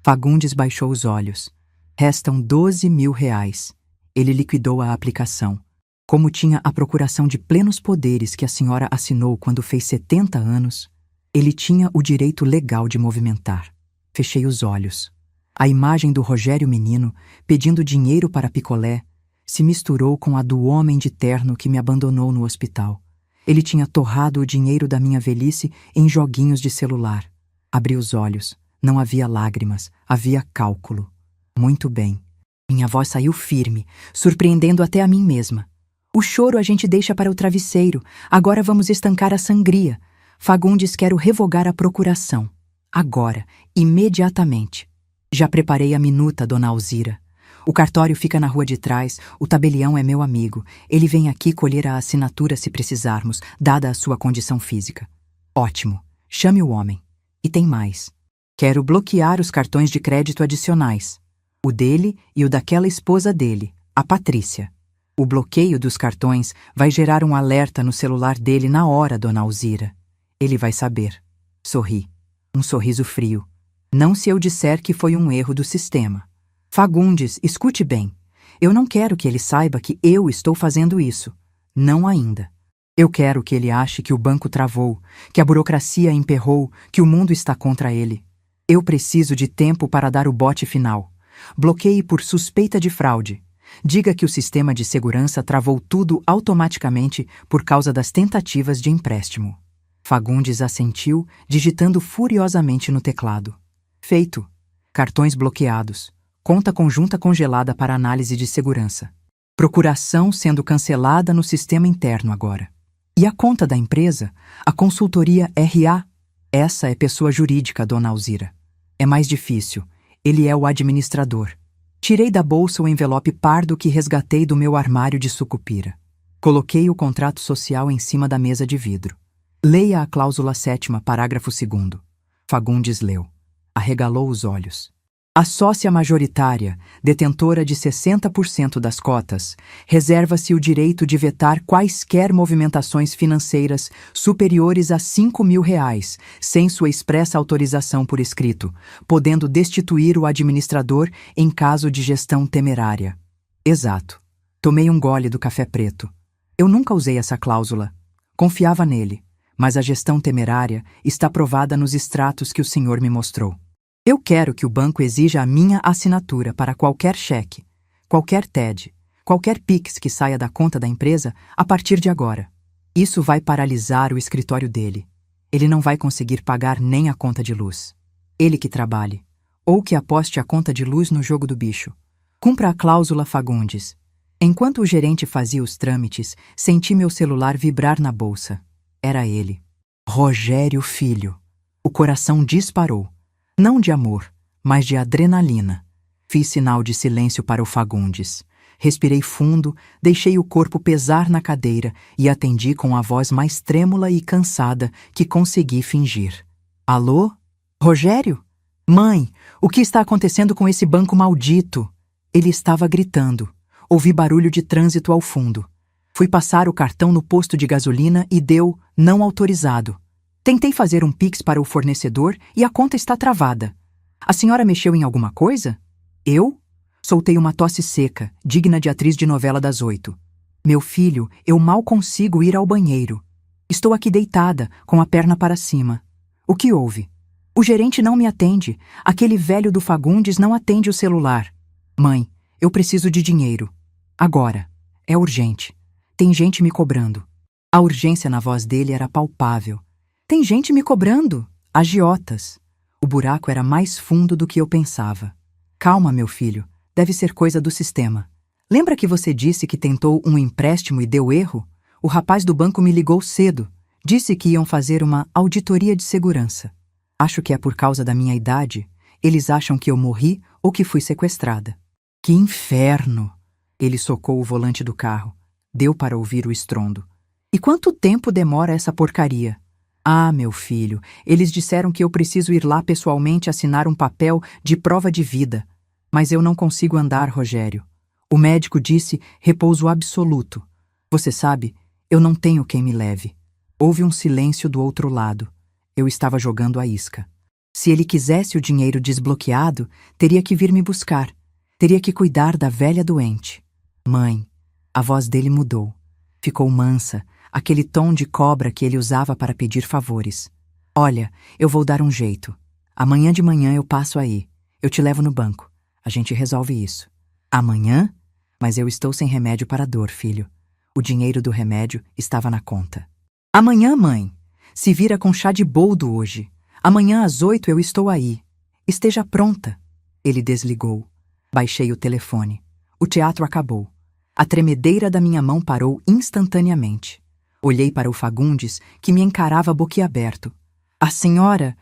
Fagundes baixou os olhos. Restam R$ 12.000. Ele liquidou a aplicação. Como tinha a procuração de plenos poderes que a senhora assinou quando fez 70 anos, ele tinha o direito legal de movimentar. Fechei os olhos. A imagem do Rogério menino, pedindo dinheiro para picolé, se misturou com a do homem de terno que me abandonou no hospital. Ele tinha torrado o dinheiro da minha velhice em joguinhos de celular. Abri os olhos. Não havia lágrimas, havia cálculo. Muito bem. Minha voz saiu firme, surpreendendo até a mim mesma. O choro a gente deixa para o travesseiro. Agora vamos estancar a sangria. Fagundes, quero revogar a procuração. Agora, imediatamente. Já preparei a minuta, dona Alzira. O cartório fica na rua de trás, o tabelião é meu amigo. Ele vem aqui colher a assinatura se precisarmos, dada a sua condição física. Ótimo. Chame o homem. E tem mais. Quero bloquear os cartões de crédito adicionais. O dele e o daquela esposa dele, a Patrícia. O bloqueio dos cartões vai gerar um alerta no celular dele na hora, dona Alzira. Ele vai saber. Sorri. Um sorriso frio. Não se eu disser que foi um erro do sistema. Fagundes, escute bem. Eu não quero que ele saiba que eu estou fazendo isso. Não ainda. Eu quero que ele ache que o banco travou, que a burocracia emperrou, que o mundo está contra ele. Eu preciso de tempo para dar o bote final. Bloqueie por suspeita de fraude. Diga que o sistema de segurança travou tudo automaticamente por causa das tentativas de empréstimo. Fagundes assentiu, digitando furiosamente no teclado. Feito. Cartões bloqueados. Conta conjunta congelada para análise de segurança. Procuração sendo cancelada no sistema interno agora. E a conta da empresa? A consultoria RA? Essa é pessoa jurídica, dona Alzira. É mais difícil. Ele é o administrador. Tirei da bolsa o envelope pardo que resgatei do meu armário de sucupira. Coloquei o contrato social em cima da mesa de vidro. Leia a cláusula 7ª, parágrafo 2º. Fagundes leu. Arregalou os olhos. A sócia majoritária, detentora de 60% das cotas, reserva-se o direito de vetar quaisquer movimentações financeiras superiores a R$ 5.000, sem sua expressa autorização por escrito, podendo destituir o administrador em caso de gestão temerária. Exato. Tomei um gole do café preto. Eu nunca usei essa cláusula. Confiava nele, mas a gestão temerária está provada nos extratos que o senhor me mostrou. Eu quero que o banco exija a minha assinatura para qualquer cheque, qualquer TED, qualquer PIX que saia da conta da empresa a partir de agora. Isso vai paralisar o escritório dele. Ele não vai conseguir pagar nem a conta de luz. Ele que trabalhe, ou que aposte a conta de luz no jogo do bicho. Cumpra a cláusula, Fagundes. Enquanto o gerente fazia os trâmites, senti meu celular vibrar na bolsa. Era ele. Rogério Filho. O coração disparou. Não de amor, mas de adrenalina. Fiz sinal de silêncio para o Fagundes. Respirei fundo, deixei o corpo pesar na cadeira e atendi com a voz mais trêmula e cansada que consegui fingir. Alô? Rogério? Mãe, o que está acontecendo com esse banco maldito? Ele estava gritando. Ouvi barulho de trânsito ao fundo. Fui passar o cartão no posto de gasolina e deu não autorizado. Tentei fazer um Pix para o fornecedor e a conta está travada. A senhora mexeu em alguma coisa? Eu? Soltei uma tosse seca, digna de atriz de novela das 8. Meu filho, eu mal consigo ir ao banheiro. Estou aqui deitada, com a perna para cima. O que houve? O gerente não me atende. Aquele velho do Fagundes não atende o celular. Mãe, eu preciso de dinheiro. Agora. É urgente. Tem gente me cobrando. A urgência na voz dele era palpável. Tem gente me cobrando. Agiotas. O buraco era mais fundo do que eu pensava. Calma, meu filho. Deve ser coisa do sistema. Lembra que você disse que tentou um empréstimo e deu erro? O rapaz do banco me ligou cedo. Disse que iam fazer uma auditoria de segurança. Acho que é por causa da minha idade. Eles acham que eu morri ou que fui sequestrada. Que inferno! Ele socou o volante do carro. Deu para ouvir o estrondo. E quanto tempo demora essa porcaria? Ah, meu filho, eles disseram que eu preciso ir lá pessoalmente assinar um papel de prova de vida. Mas eu não consigo andar, Rogério. O médico disse repouso absoluto. Você sabe, eu não tenho quem me leve. Houve um silêncio do outro lado. Eu estava jogando a isca. Se ele quisesse o dinheiro desbloqueado, teria que vir me buscar. Teria que cuidar da velha doente. Mãe, a voz dele mudou. Ficou mansa, aquele tom de cobra que ele usava para pedir favores. Olha, eu vou dar um jeito. Amanhã de manhã eu passo aí. Eu te levo no banco. A gente resolve isso. Amanhã? Mas eu estou sem remédio para a dor, filho. O dinheiro do remédio estava na conta. Amanhã, mãe. Se vira com chá de boldo hoje. Amanhã às 8 eu estou aí. Esteja pronta. Ele desligou. Baixei o telefone. O teatro acabou. A tremedeira da minha mão parou instantaneamente. Olhei para o Fagundes, que me encarava boquiaberto. A senhora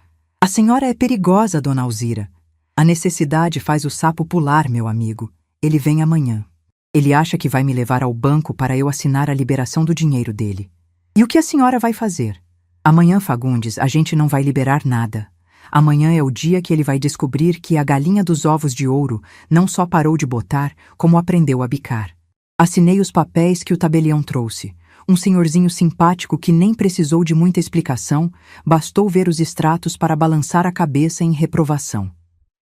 é perigosa, dona Alzira. A necessidade faz o sapo pular, meu amigo. Ele vem amanhã. Ele acha que vai me levar ao banco para eu assinar a liberação do dinheiro dele. E o que a senhora vai fazer? Amanhã, Fagundes, a gente não vai liberar nada. Amanhã é o dia que ele vai descobrir que a galinha dos ovos de ouro não só parou de botar, como aprendeu a bicar. Assinei os papéis que o tabelião trouxe. Um senhorzinho simpático que nem precisou de muita explicação, bastou ver os extratos para balançar a cabeça em reprovação.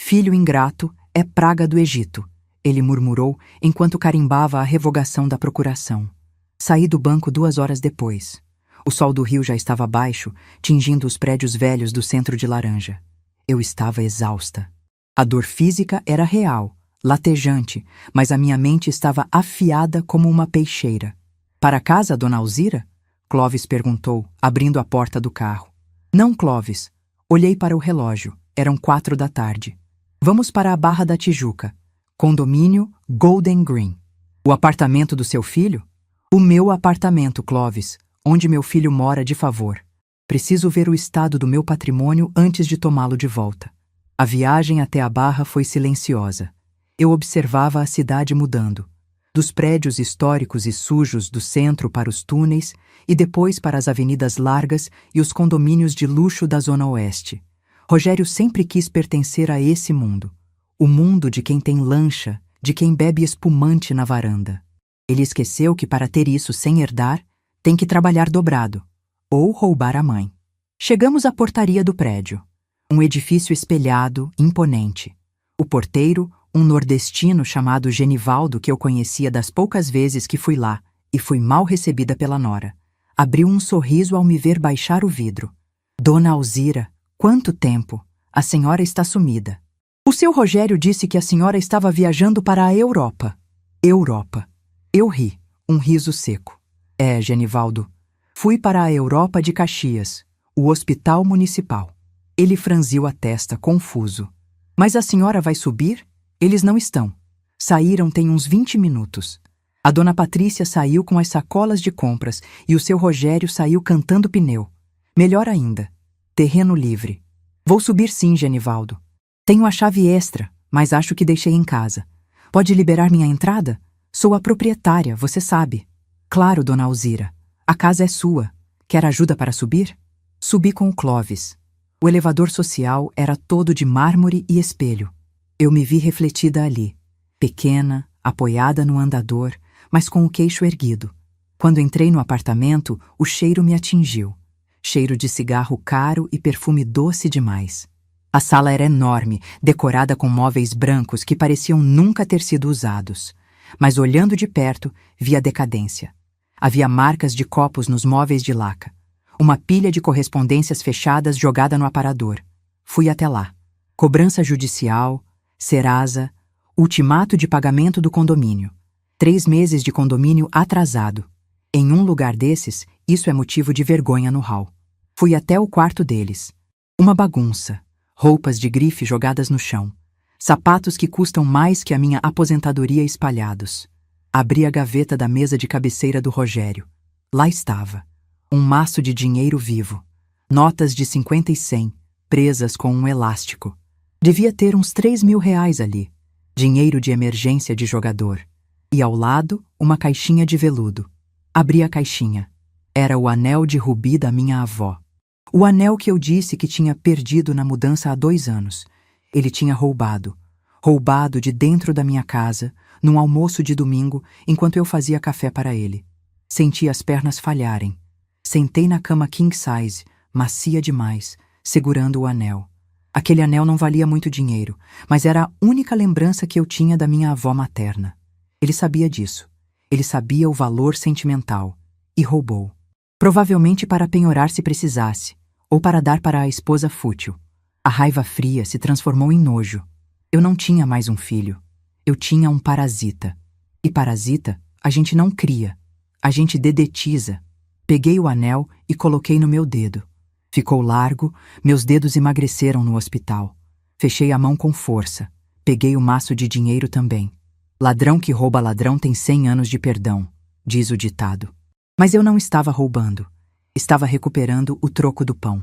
Filho ingrato é praga do Egito, ele murmurou enquanto carimbava a revogação da procuração. Saí do banco 2 horas depois. O sol do rio já estava baixo, tingindo os prédios velhos do centro de laranja. Eu estava exausta. A dor física era real, latejante, mas a minha mente estava afiada como uma peixeira. Para casa, dona Alzira? Clóvis perguntou, abrindo a porta do carro. Não, Clóvis. Olhei para o relógio. Eram 4 da tarde. Vamos para a Barra da Tijuca. Condomínio Golden Green. O apartamento do seu filho? O meu apartamento, Clóvis, onde meu filho mora de favor. Preciso ver o estado do meu patrimônio antes de tomá-lo de volta. A viagem até a Barra foi silenciosa. Eu observava a cidade mudando. Dos prédios históricos e sujos do centro para os túneis e depois para as avenidas largas e os condomínios de luxo da Zona Oeste. Rogério sempre quis pertencer a esse mundo. O mundo de quem tem lancha, de quem bebe espumante na varanda. Ele esqueceu que para ter isso sem herdar, tem que trabalhar dobrado, ou roubar a mãe. Chegamos à portaria do prédio. Um edifício espelhado, imponente. O porteiro, um nordestino chamado Genivaldo que eu conhecia das poucas vezes que fui lá, e fui mal recebida pela nora. Abriu um sorriso ao me ver baixar o vidro. Dona Alzira, quanto tempo! A senhora está sumida. O seu Rogério disse que a senhora estava viajando para a Europa. Europa. Eu ri, um riso seco. É, Genivaldo. Fui para a Europa de Caxias, o hospital municipal. Ele franziu a testa, confuso. Mas a senhora vai subir? Eles não estão. Saíram tem uns 20 minutos. A dona Patrícia saiu com as sacolas de compras e o seu Rogério saiu cantando pneu. Melhor ainda, terreno livre. Vou subir sim, Genivaldo. Tenho a chave extra, mas acho que deixei em casa. Pode liberar minha entrada? Sou a proprietária, você sabe. Claro, dona Alzira. A casa é sua. Quer ajuda para subir? Subi com o Clóvis. O elevador social era todo de mármore e espelho. Eu me vi refletida ali, pequena, apoiada no andador, mas com o queixo erguido. Quando entrei no apartamento, o cheiro me atingiu. Cheiro de cigarro caro e perfume doce demais. A sala era enorme, decorada com móveis brancos que pareciam nunca ter sido usados. Mas olhando de perto, vi a decadência. Havia marcas de copos nos móveis de laca. Uma pilha de correspondências fechadas jogada no aparador. Fui até lá. Cobrança judicial, Serasa, ultimato de pagamento do condomínio. 3 meses de condomínio atrasado. Em um lugar desses, isso é motivo de vergonha no hall. Fui até o quarto deles. Uma bagunça. Roupas de grife jogadas no chão. Sapatos que custam mais que a minha aposentadoria espalhados. Abri a gaveta da mesa de cabeceira do Rogério. Lá estava. Um maço de dinheiro vivo. Notas de 50 e 100, presas com um elástico. Devia ter uns 3.000 reais ali. Dinheiro de emergência de jogador. E ao lado, uma caixinha de veludo. Abri a caixinha. Era o anel de rubi da minha avó. O anel que eu disse que tinha perdido na mudança há 2 anos. Ele tinha roubado. Roubado de dentro da minha casa, num almoço de domingo, enquanto eu fazia café para ele. Senti as pernas falharem. Sentei na cama king size, macia demais, segurando o anel. Aquele anel não valia muito dinheiro, mas era a única lembrança que eu tinha da minha avó materna. Ele sabia disso. Ele sabia o valor sentimental. E roubou. Provavelmente para penhorar se precisasse, ou para dar para a esposa fútil. A raiva fria se transformou em nojo. Eu não tinha mais um filho. Eu tinha um parasita. E parasita, a gente não cria. A gente dedetiza. Peguei o anel e coloquei no meu dedo. Ficou largo, meus dedos emagreceram no hospital. Fechei a mão com força. Peguei o maço de dinheiro também. Ladrão que rouba ladrão tem 100 anos de perdão, diz o ditado. Mas eu não estava roubando. Estava recuperando o troco do pão.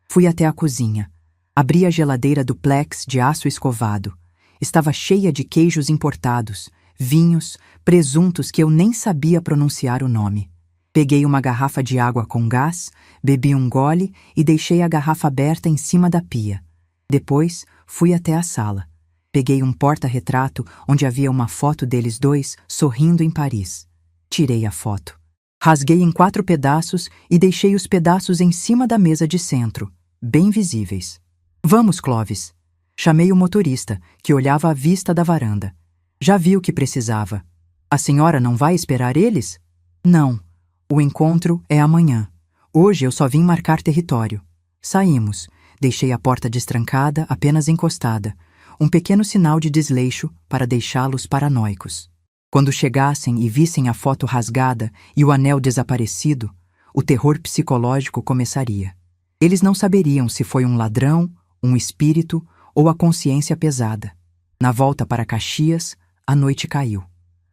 Fui até a cozinha. Abri a geladeira duplex de aço escovado. Estava cheia de queijos importados, vinhos, presuntos que eu nem sabia pronunciar o nome. Peguei uma garrafa de água com gás, bebi um gole e deixei a garrafa aberta em cima da pia. Depois, fui até a sala. Peguei um porta-retrato onde havia uma foto deles dois sorrindo em Paris. Tirei a foto. Rasguei em 4 pedaços e deixei os pedaços em cima da mesa de centro, bem visíveis. Vamos, Clovis. Chamei o motorista, que olhava à vista da varanda. Já vi o que precisava. A senhora não vai esperar eles? Não. O encontro é amanhã. Hoje eu só vim marcar território. Saímos. Deixei a porta destrancada, apenas encostada. Um pequeno sinal de desleixo para deixá-los paranoicos. Quando chegassem e vissem a foto rasgada e o anel desaparecido, o terror psicológico começaria. Eles não saberiam se foi um ladrão, um espírito ou a consciência pesada. Na volta para Caxias, a noite caiu.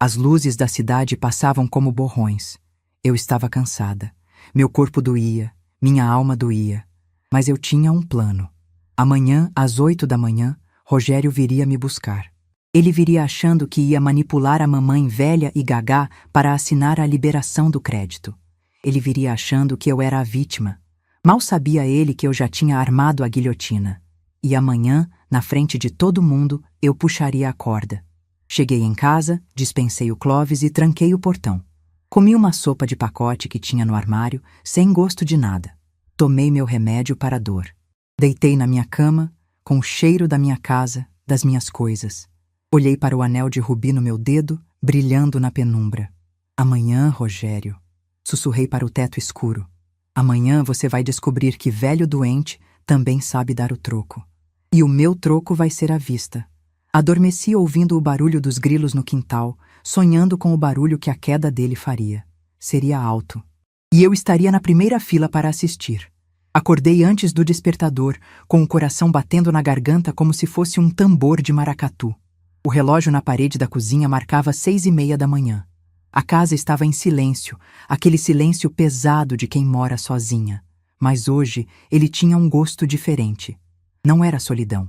As luzes da cidade passavam como borrões. Eu estava cansada. Meu corpo doía, minha alma doía. Mas eu tinha um plano. Amanhã, às 8 da manhã, Rogério viria me buscar. Ele viria achando que ia manipular a mamãe velha e gagá para assinar a liberação do crédito. Ele viria achando que eu era a vítima. Mal sabia ele que eu já tinha armado a guilhotina. E amanhã, na frente de todo mundo, eu puxaria a corda. Cheguei em casa, dispensei o Clovis e tranquei o portão. Comi uma sopa de pacote que tinha no armário, sem gosto de nada. Tomei meu remédio para a dor. Deitei na minha cama, com o cheiro da minha casa, das minhas coisas. Olhei para o anel de rubi no meu dedo, brilhando na penumbra. Amanhã, Rogério. Sussurrei para o teto escuro. Amanhã você vai descobrir que velho doente também sabe dar o troco. E o meu troco vai ser à vista. Adormeci ouvindo o barulho dos grilos no quintal, sonhando com o barulho que a queda dele faria. Seria alto. E eu estaria na primeira fila para assistir. Acordei antes do despertador, com o coração batendo na garganta como se fosse um tambor de maracatu. O relógio na parede da cozinha marcava 6:30 da manhã. A casa estava em silêncio, aquele silêncio pesado de quem mora sozinha. Mas hoje ele tinha um gosto diferente. Não era solidão.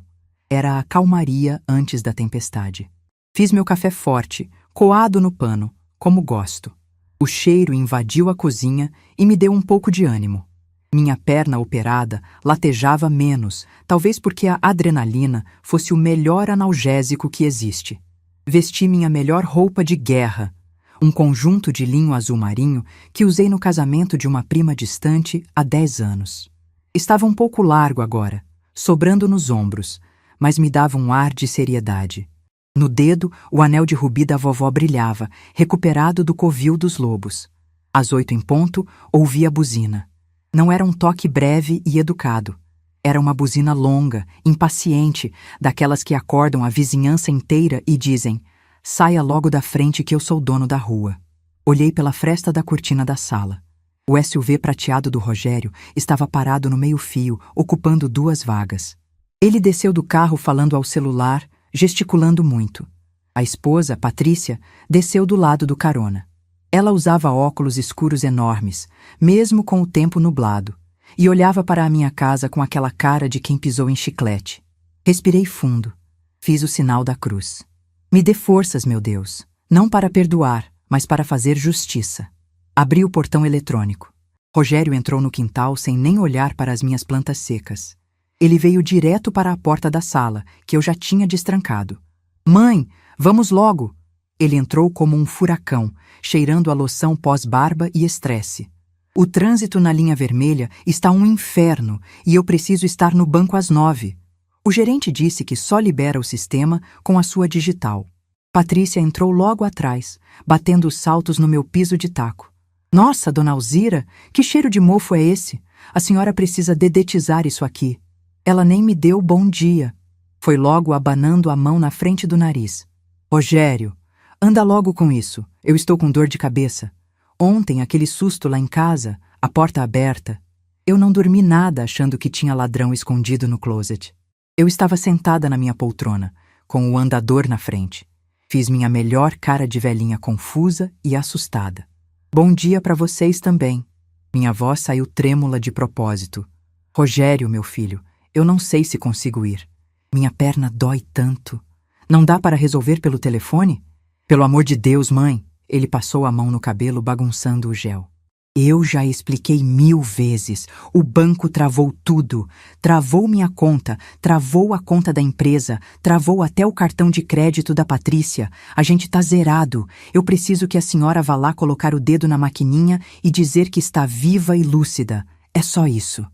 Era a calmaria antes da tempestade. Fiz meu café forte, coado no pano, como gosto. O cheiro invadiu a cozinha e me deu um pouco de ânimo. Minha perna operada latejava menos, talvez porque a adrenalina fosse o melhor analgésico que existe. Vesti minha melhor roupa de guerra, um conjunto de linho azul marinho que usei no casamento de uma prima distante há 10 anos. Estava um pouco largo agora, sobrando nos ombros, mas me dava um ar de seriedade. No dedo, o anel de rubi da vovó brilhava, recuperado do covil dos lobos. Às 8 em ponto, ouvi a buzina. Não era um toque breve e educado. Era uma buzina longa, impaciente, daquelas que acordam a vizinhança inteira e dizem: saia logo da frente que eu sou dono da rua. Olhei pela fresta da cortina da sala. O SUV prateado do Rogério estava parado no meio-fio, ocupando 2 vagas. Ele desceu do carro falando ao celular, gesticulando muito. A esposa, Patrícia, desceu do lado do carona. Ela usava óculos escuros enormes, mesmo com o tempo nublado, e olhava para a minha casa com aquela cara de quem pisou em chiclete. Respirei fundo. Fiz o sinal da cruz. Me dê forças, meu Deus, não para perdoar, mas para fazer justiça. Abri o portão eletrônico. Rogério entrou no quintal sem nem olhar para as minhas plantas secas. Ele veio direto para a porta da sala, que eu já tinha destrancado. Mãe, vamos logo! Ele entrou como um furacão, cheirando a loção pós-barba e estresse. O trânsito na linha vermelha está um inferno e eu preciso estar no banco às 9. O gerente disse que só libera o sistema com a sua digital. Patrícia entrou logo atrás, batendo os saltos no meu piso de taco. Nossa, dona Alzira, que cheiro de mofo é esse? A senhora precisa dedetizar isso aqui. Ela nem me deu bom dia. Foi logo abanando a mão na frente do nariz. Rogério, anda logo com isso. Eu estou com dor de cabeça. Ontem, aquele susto lá em casa, a porta aberta. Eu não dormi nada achando que tinha ladrão escondido no closet. Eu estava sentada na minha poltrona, com o andador na frente. Fiz minha melhor cara de velhinha confusa e assustada. Bom dia para vocês também. Minha voz saiu trêmula de propósito. Rogério, meu filho, eu não sei se consigo ir. Minha perna dói tanto. Não dá para resolver pelo telefone? Pelo amor de Deus, mãe! Ele passou a mão no cabelo, bagunçando o gel. Eu já expliquei 1000 vezes. O banco travou tudo. Travou minha conta, travou a conta da empresa, travou até o cartão de crédito da Patrícia. A gente tá zerado. Eu preciso que a senhora vá lá colocar o dedo na maquininha e dizer que está viva e lúcida. É só isso.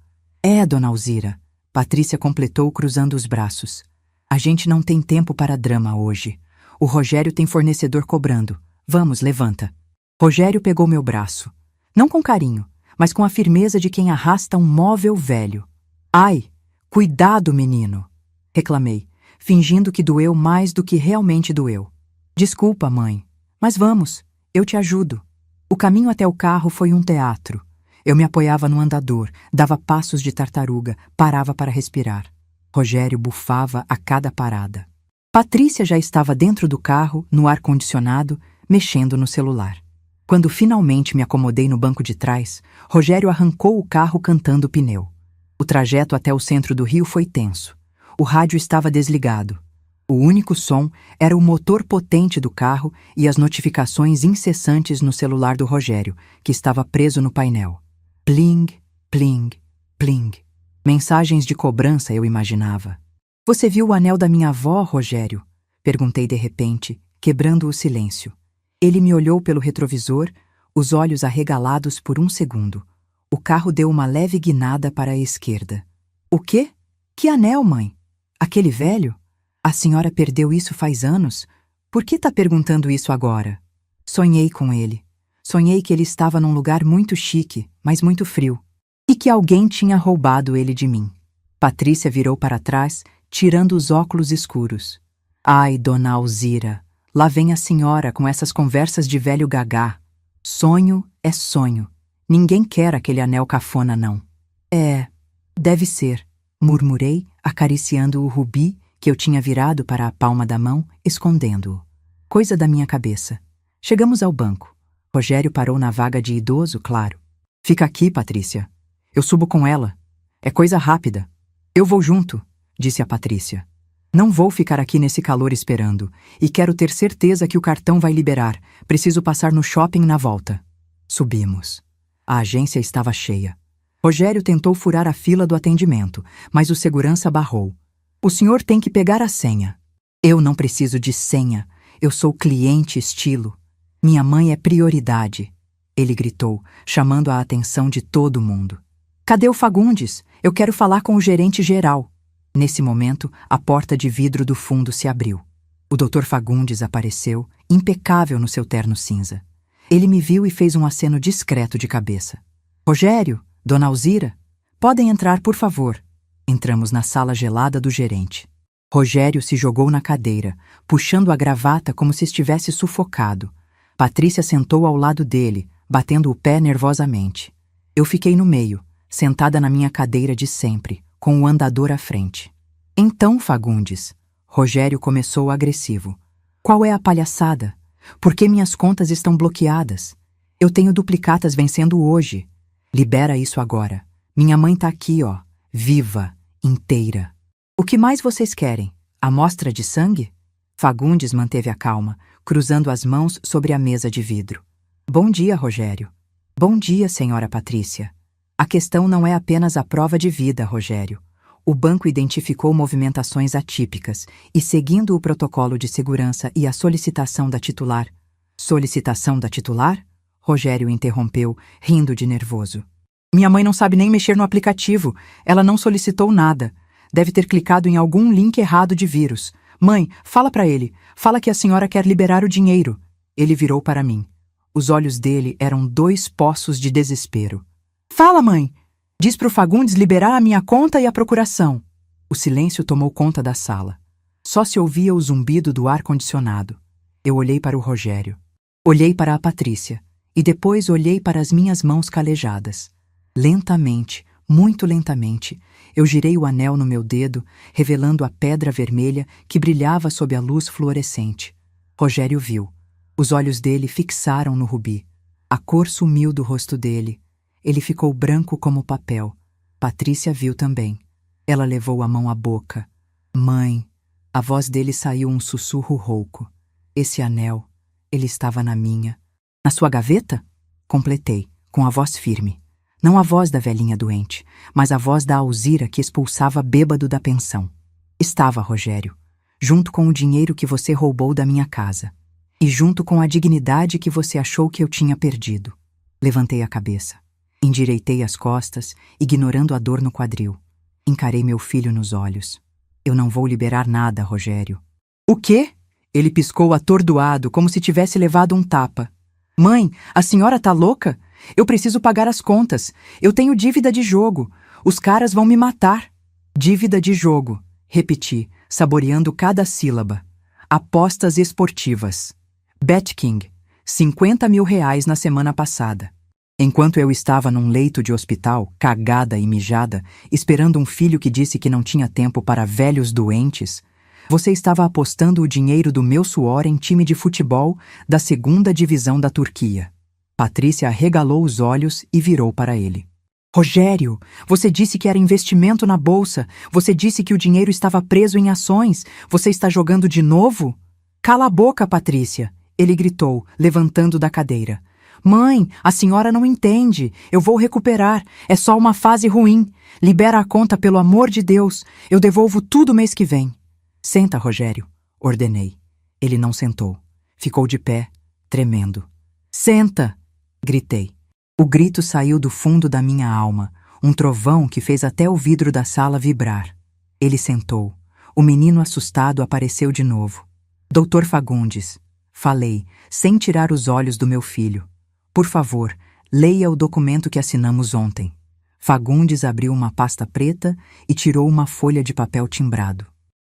É, dona Alzira. Patrícia completou cruzando os braços. A gente não tem tempo para drama hoje. O Rogério tem fornecedor cobrando. Vamos, levanta. Rogério pegou meu braço. Não com carinho, mas com a firmeza de quem arrasta um móvel velho. Ai, cuidado, menino! Reclamei, fingindo que doeu mais do que realmente doeu. Desculpa, mãe, mas vamos, eu te ajudo. O caminho até o carro foi um teatro. Eu me apoiava no andador, dava passos de tartaruga, parava para respirar. Rogério bufava a cada parada. Patrícia já estava dentro do carro, no ar-condicionado, mexendo no celular. Quando finalmente me acomodei no banco de trás, Rogério arrancou o carro cantando o pneu. O trajeto até o centro do Rio foi tenso. O rádio estava desligado. O único som era o motor potente do carro e as notificações incessantes no celular do Rogério, que estava preso no painel. Pling, pling, pling. Mensagens de cobrança, eu imaginava. Você viu o anel da minha avó, Rogério? Perguntei de repente, quebrando o silêncio. Ele me olhou pelo retrovisor, os olhos arregalados por um segundo. O carro deu uma leve guinada para a esquerda. O quê? Que anel, mãe? Aquele velho? A senhora perdeu isso faz anos? Por que tá perguntando isso agora? Sonhei com ele. Sonhei que ele estava num lugar muito chique, mas muito frio. E que alguém tinha roubado ele de mim. Patrícia virou para trás, tirando os óculos escuros. Ai, dona Alzira! Lá vem a senhora com essas conversas de velho gagá. Sonho é sonho. Ninguém quer aquele anel cafona, não. É, deve ser, murmurei, acariciando o rubi que eu tinha virado para a palma da mão, escondendo-o. Coisa da minha cabeça. Chegamos ao banco. Rogério parou na vaga de idoso, claro. Fica aqui, Patrícia. Eu subo com ela. É coisa rápida. Eu vou junto, disse a Patrícia. Não vou ficar aqui nesse calor esperando, e quero ter certeza que o cartão vai liberar. Preciso passar no shopping na volta. Subimos. A agência estava cheia. Rogério tentou furar a fila do atendimento, mas o segurança barrou. O senhor tem que pegar a senha. Eu não preciso de senha. Eu sou cliente estilo. Minha mãe é prioridade. Ele gritou, chamando a atenção de todo mundo. Cadê o Fagundes? Eu quero falar com o gerente geral. Nesse momento, a porta de vidro do fundo se abriu. O Dr. Fagundes apareceu, impecável no seu terno cinza. Ele me viu e fez um aceno discreto de cabeça. Rogério, dona Alzira, podem entrar, por favor. Entramos na sala gelada do gerente. Rogério se jogou na cadeira, puxando a gravata como se estivesse sufocado. Patrícia sentou ao lado dele, batendo o pé nervosamente. Eu fiquei no meio, sentada na minha cadeira de sempre, com o andador à frente. Então, Fagundes, Rogério começou agressivo. Qual é a palhaçada? Por que minhas contas estão bloqueadas? Eu tenho duplicatas vencendo hoje. Libera isso agora. Minha mãe tá aqui, ó, viva, inteira. O que mais vocês querem? Amostra de sangue? Fagundes manteve a calma, cruzando as mãos sobre a mesa de vidro. Bom dia, Rogério. Bom dia, senhora Patrícia. A questão não é apenas a prova de vida, Rogério. O banco identificou movimentações atípicas e, seguindo o protocolo de segurança e a solicitação da titular... Solicitação da titular? Rogério interrompeu, rindo de nervoso. Minha mãe não sabe nem mexer no aplicativo. Ela não solicitou nada. Deve ter clicado em algum link errado de vírus. Mãe, fala para ele. Fala que a senhora quer liberar o dinheiro. Ele virou para mim. Os olhos dele eram 2 poços de desespero. Fala, mãe! Diz pro Fagundes liberar a minha conta e a procuração. O silêncio tomou conta da sala. Só se ouvia o zumbido do ar-condicionado. Eu olhei para o Rogério. Olhei para a Patrícia. E depois olhei para as minhas mãos calejadas. Lentamente, muito lentamente, eu girei o anel no meu dedo, revelando a pedra vermelha que brilhava sob a luz fluorescente. Rogério viu. Os olhos dele fixaram no rubi. A cor sumiu do rosto dele. Ele ficou branco como papel. Patrícia viu também. Ela levou a mão à boca. Mãe. A voz dele saiu um sussurro rouco. Esse anel, Ele estava na minha. Na sua gaveta? Completei, com a voz firme. Não a voz da velhinha doente, mas a voz da Alzira que expulsava bêbado da pensão. Estava, Rogério, junto com o dinheiro que você roubou da minha casa. E junto com a dignidade que você achou que eu tinha perdido. Levantei a cabeça. Endireitei as costas, ignorando a dor no quadril. Encarei meu filho nos olhos. Eu não vou liberar nada, Rogério. O quê? Ele piscou atordoado, como se tivesse levado um tapa. Mãe, a senhora tá louca? Eu preciso pagar as contas. Eu tenho dívida de jogo. Os caras vão me matar. Dívida de jogo, repeti, saboreando cada sílaba. Apostas esportivas. BetKing, R$50 mil na semana passada. Enquanto eu estava num leito de hospital, cagada e mijada, esperando um filho que disse que não tinha tempo para velhos doentes, você estava apostando o dinheiro do meu suor em time de futebol da 2ª divisão da Turquia. Patrícia arregalou os olhos e virou para ele. Rogério, você disse que era investimento na bolsa. Você disse que o dinheiro estava preso em ações. Você está jogando de novo? Cala a boca, Patrícia, ele gritou, levantando da cadeira. Mãe, a senhora não entende. Eu vou recuperar. É só uma fase ruim. Libera a conta, pelo amor de Deus. Eu devolvo tudo mês que vem. Senta, Rogério, ordenei. Ele não sentou. Ficou de pé, tremendo. Senta! Gritei. O grito saiu do fundo da minha alma, um trovão que fez até o vidro da sala vibrar. Ele sentou. O menino assustado apareceu de novo. Doutor Fagundes, falei, sem tirar os olhos do meu filho. Por favor, leia o documento que assinamos ontem. Fagundes abriu uma pasta preta e tirou uma folha de papel timbrado.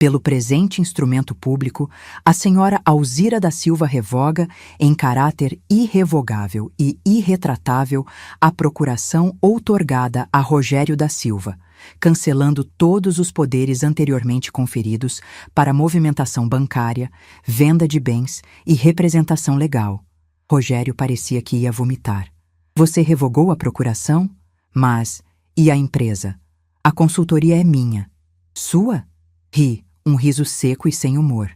Pelo presente instrumento público, a senhora Alzira da Silva revoga, em caráter irrevogável e irretratável, a procuração outorgada a Rogério da Silva, cancelando todos os poderes anteriormente conferidos para movimentação bancária, venda de bens e representação legal. Rogério parecia que ia vomitar. Você revogou a procuração? Mas, e a empresa? A consultoria é minha. Sua? Ri, um riso seco e sem humor.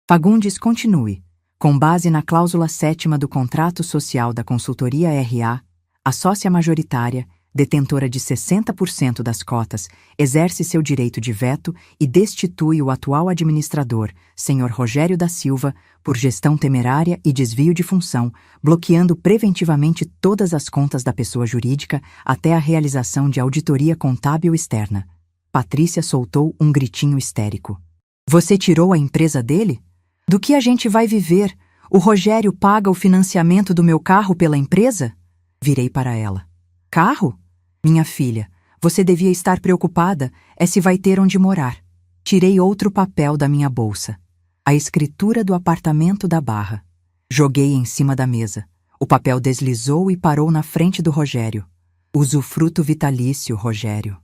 Fagundes, continue. Com base na cláusula 7ª do contrato social da consultoria RA, a sócia majoritária, detentora de 60% das cotas, exerce seu direito de veto e destitui o atual administrador, Sr. Rogério da Silva, por gestão temerária e desvio de função, bloqueando preventivamente todas as contas da pessoa jurídica até a realização de auditoria contábil externa. Patrícia soltou um gritinho histérico. Você tirou a empresa dele? Do que a gente vai viver? O Rogério paga o financiamento do meu carro pela empresa? Virei para ela. Carro? Minha filha, você devia estar preocupada, é se vai ter onde morar. Tirei outro papel da minha bolsa. A escritura do apartamento da Barra. Joguei em cima da mesa. O papel deslizou e parou na frente do Rogério. Usufruto vitalício, Rogério.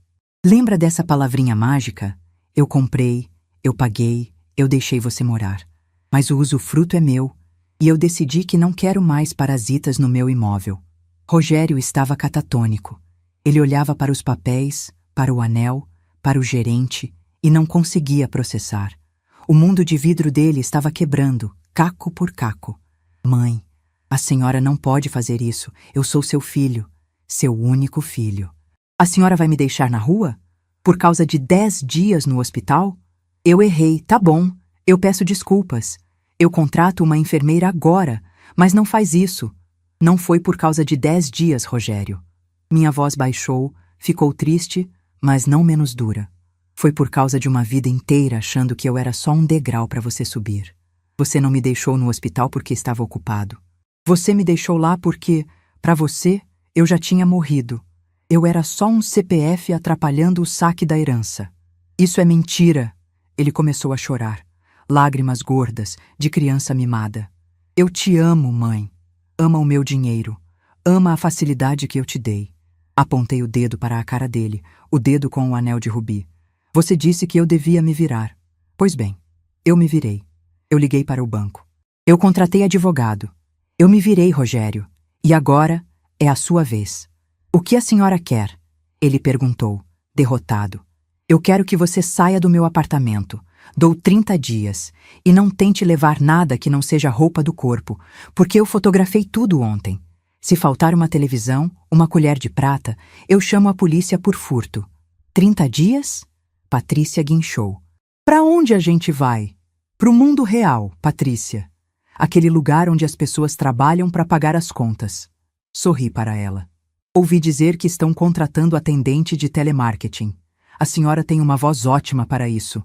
Lembra dessa palavrinha mágica? Eu comprei, eu paguei, eu deixei você morar. Mas o usufruto é meu, e eu decidi que não quero mais parasitas no meu imóvel. Rogério estava catatônico. Ele olhava para os papéis, para o anel, para o gerente, e não conseguia processar. O mundo de vidro dele estava quebrando, caco por caco. Mãe, a senhora não pode fazer isso. Eu sou seu filho, seu único filho. A senhora vai me deixar na rua? Por causa de 10 dias no hospital? Eu errei, tá bom. Eu peço desculpas. Eu contrato uma enfermeira agora, mas não faz isso. Não foi por causa de 10 dias, Rogério. Minha voz baixou, ficou triste, mas não menos dura. Foi por causa de uma vida inteira achando que eu era só um degrau para você subir. Você não me deixou no hospital porque estava ocupado. Você me deixou lá porque, para você, eu já tinha morrido. Eu era só um CPF atrapalhando o saque da herança. Isso é mentira. Ele começou a chorar. Lágrimas gordas, de criança mimada. Eu te amo, mãe. Ama o meu dinheiro. Ama a facilidade que eu te dei. Apontei o dedo para a cara dele, o dedo com o anel de rubi. Você disse que eu devia me virar. Pois bem, eu me virei. Eu liguei para o banco. Eu contratei advogado. Eu me virei, Rogério. E agora é a sua vez. O que a senhora quer? Ele perguntou, derrotado. Eu quero que você saia do meu apartamento. Dou 30 dias. E não tente levar nada que não seja roupa do corpo, porque eu fotografei tudo ontem. Se faltar uma televisão, uma colher de prata, eu chamo a polícia por furto. 30 dias? Patrícia guinchou. Para onde a gente vai? Pro mundo real, Patrícia. Aquele lugar onde as pessoas trabalham para pagar as contas. Sorri para ela. Ouvi dizer que estão contratando atendente de telemarketing. A senhora tem uma voz ótima para isso.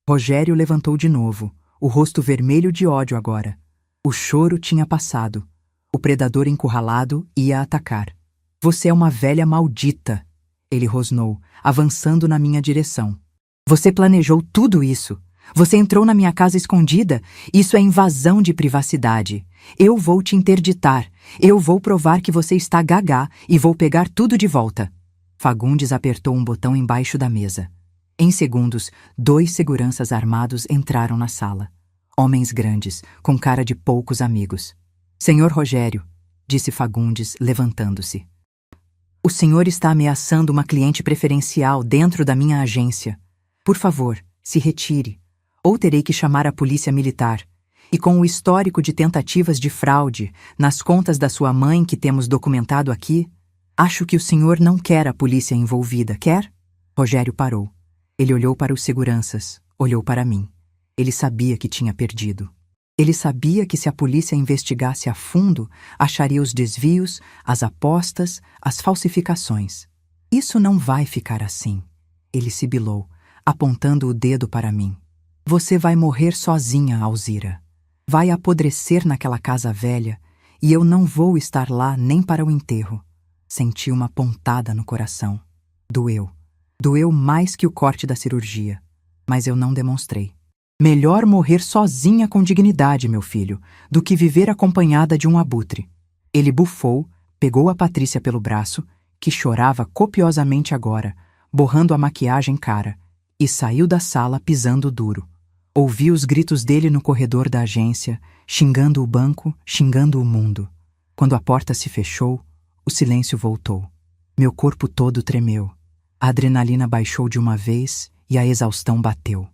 Rogério levantou de novo, o rosto vermelho de ódio agora. O choro tinha passado. O predador encurralado ia atacar. Você é uma velha maldita, ele rosnou, avançando na minha direção. Você planejou tudo isso. Você entrou na minha casa escondida. Isso é invasão de privacidade. Eu vou te interditar. Eu vou provar que você está gagá e vou pegar tudo de volta. Fagundes apertou um botão embaixo da mesa. Em segundos, 2 seguranças armados entraram na sala. Homens grandes, com cara de poucos amigos. Senhor Rogério, disse Fagundes, levantando-se. O senhor está ameaçando uma cliente preferencial dentro da minha agência. Por favor, se retire, ou terei que chamar a polícia militar. E com o histórico de tentativas de fraude nas contas da sua mãe que temos documentado aqui, acho que o senhor não quer a polícia envolvida, quer? Rogério parou. Ele olhou para os seguranças, olhou para mim. Ele sabia que tinha perdido. Ele sabia que se a polícia investigasse a fundo, acharia os desvios, as apostas, as falsificações. Isso não vai ficar assim. Ele sibilou, apontando o dedo para mim. Você vai morrer sozinha, Alzira. Vai apodrecer naquela casa velha e eu não vou estar lá nem para o enterro. Senti uma pontada no coração. Doeu. Doeu mais que o corte da cirurgia. Mas eu não demonstrei. Melhor morrer sozinha com dignidade, meu filho, do que viver acompanhada de um abutre. Ele bufou, pegou a Patrícia pelo braço, que chorava copiosamente agora, borrando a maquiagem cara, e saiu da sala pisando duro. Ouvi os gritos dele no corredor da agência, xingando o banco, xingando o mundo. Quando a porta se fechou, o silêncio voltou. Meu corpo todo tremeu. A adrenalina baixou de uma vez e a exaustão bateu.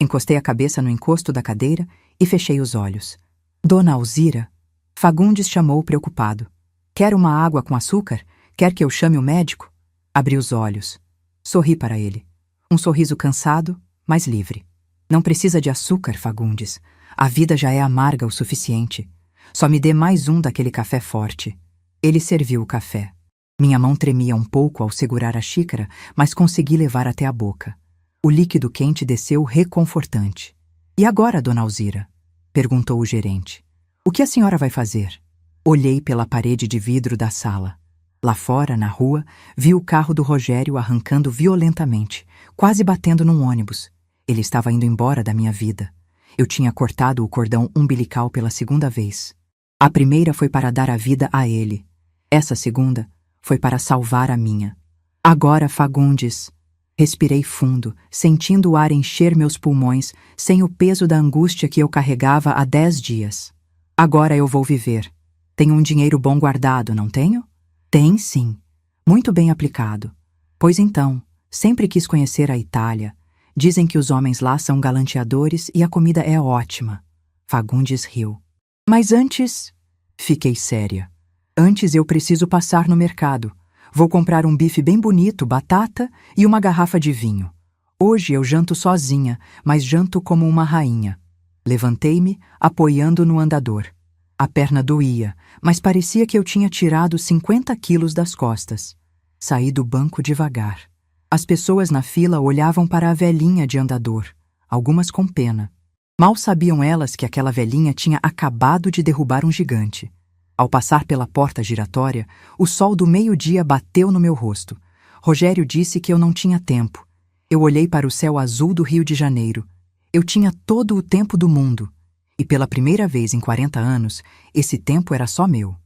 Encostei a cabeça no encosto da cadeira e fechei os olhos. Dona Alzira? Fagundes chamou preocupado. Quer uma água com açúcar? Quer que eu chame o médico? Abri os olhos. Sorri para ele. Um sorriso cansado, mas livre. Não precisa de açúcar, Fagundes. A vida já é amarga o suficiente. Só me dê mais um daquele café forte. Ele serviu o café. Minha mão tremia um pouco ao segurar a xícara, mas consegui levar até a boca. O líquido quente desceu reconfortante. E agora, dona Alzira? Perguntou o gerente. O que a senhora vai fazer? Olhei pela parede de vidro da sala. Lá fora, na rua, vi o carro do Rogério arrancando violentamente, quase batendo num ônibus. Ele estava indo embora da minha vida. Eu tinha cortado o cordão umbilical pela segunda vez. A primeira foi para dar a vida a ele. Essa segunda foi para salvar a minha. Agora, Fagundes. Respirei fundo, sentindo o ar encher meus pulmões, sem o peso da angústia que eu carregava há 10 dias. Agora eu vou viver. Tenho um dinheiro bom guardado, não tenho? Tem, sim. Muito bem aplicado. Pois então, sempre quis conhecer a Itália. Dizem que os homens lá são galanteadores e a comida é ótima. Fagundes riu. Mas antes... Fiquei séria. Antes eu preciso passar no mercado. Vou comprar um bife bem bonito, batata e uma garrafa de vinho. Hoje eu janto sozinha, mas janto como uma rainha. Levantei-me, apoiando no andador. A perna doía, mas parecia que eu tinha tirado 50 quilos das costas. Saí do banco devagar. As pessoas na fila olhavam para a velhinha de andador, algumas com pena. Mal sabiam elas que aquela velhinha tinha acabado de derrubar um gigante. Ao passar pela porta giratória, o sol do meio-dia bateu no meu rosto. Rogério disse que eu não tinha tempo. Eu olhei para o céu azul do Rio de Janeiro. Eu tinha todo o tempo do mundo. E pela primeira vez em 40 anos, esse tempo era só meu.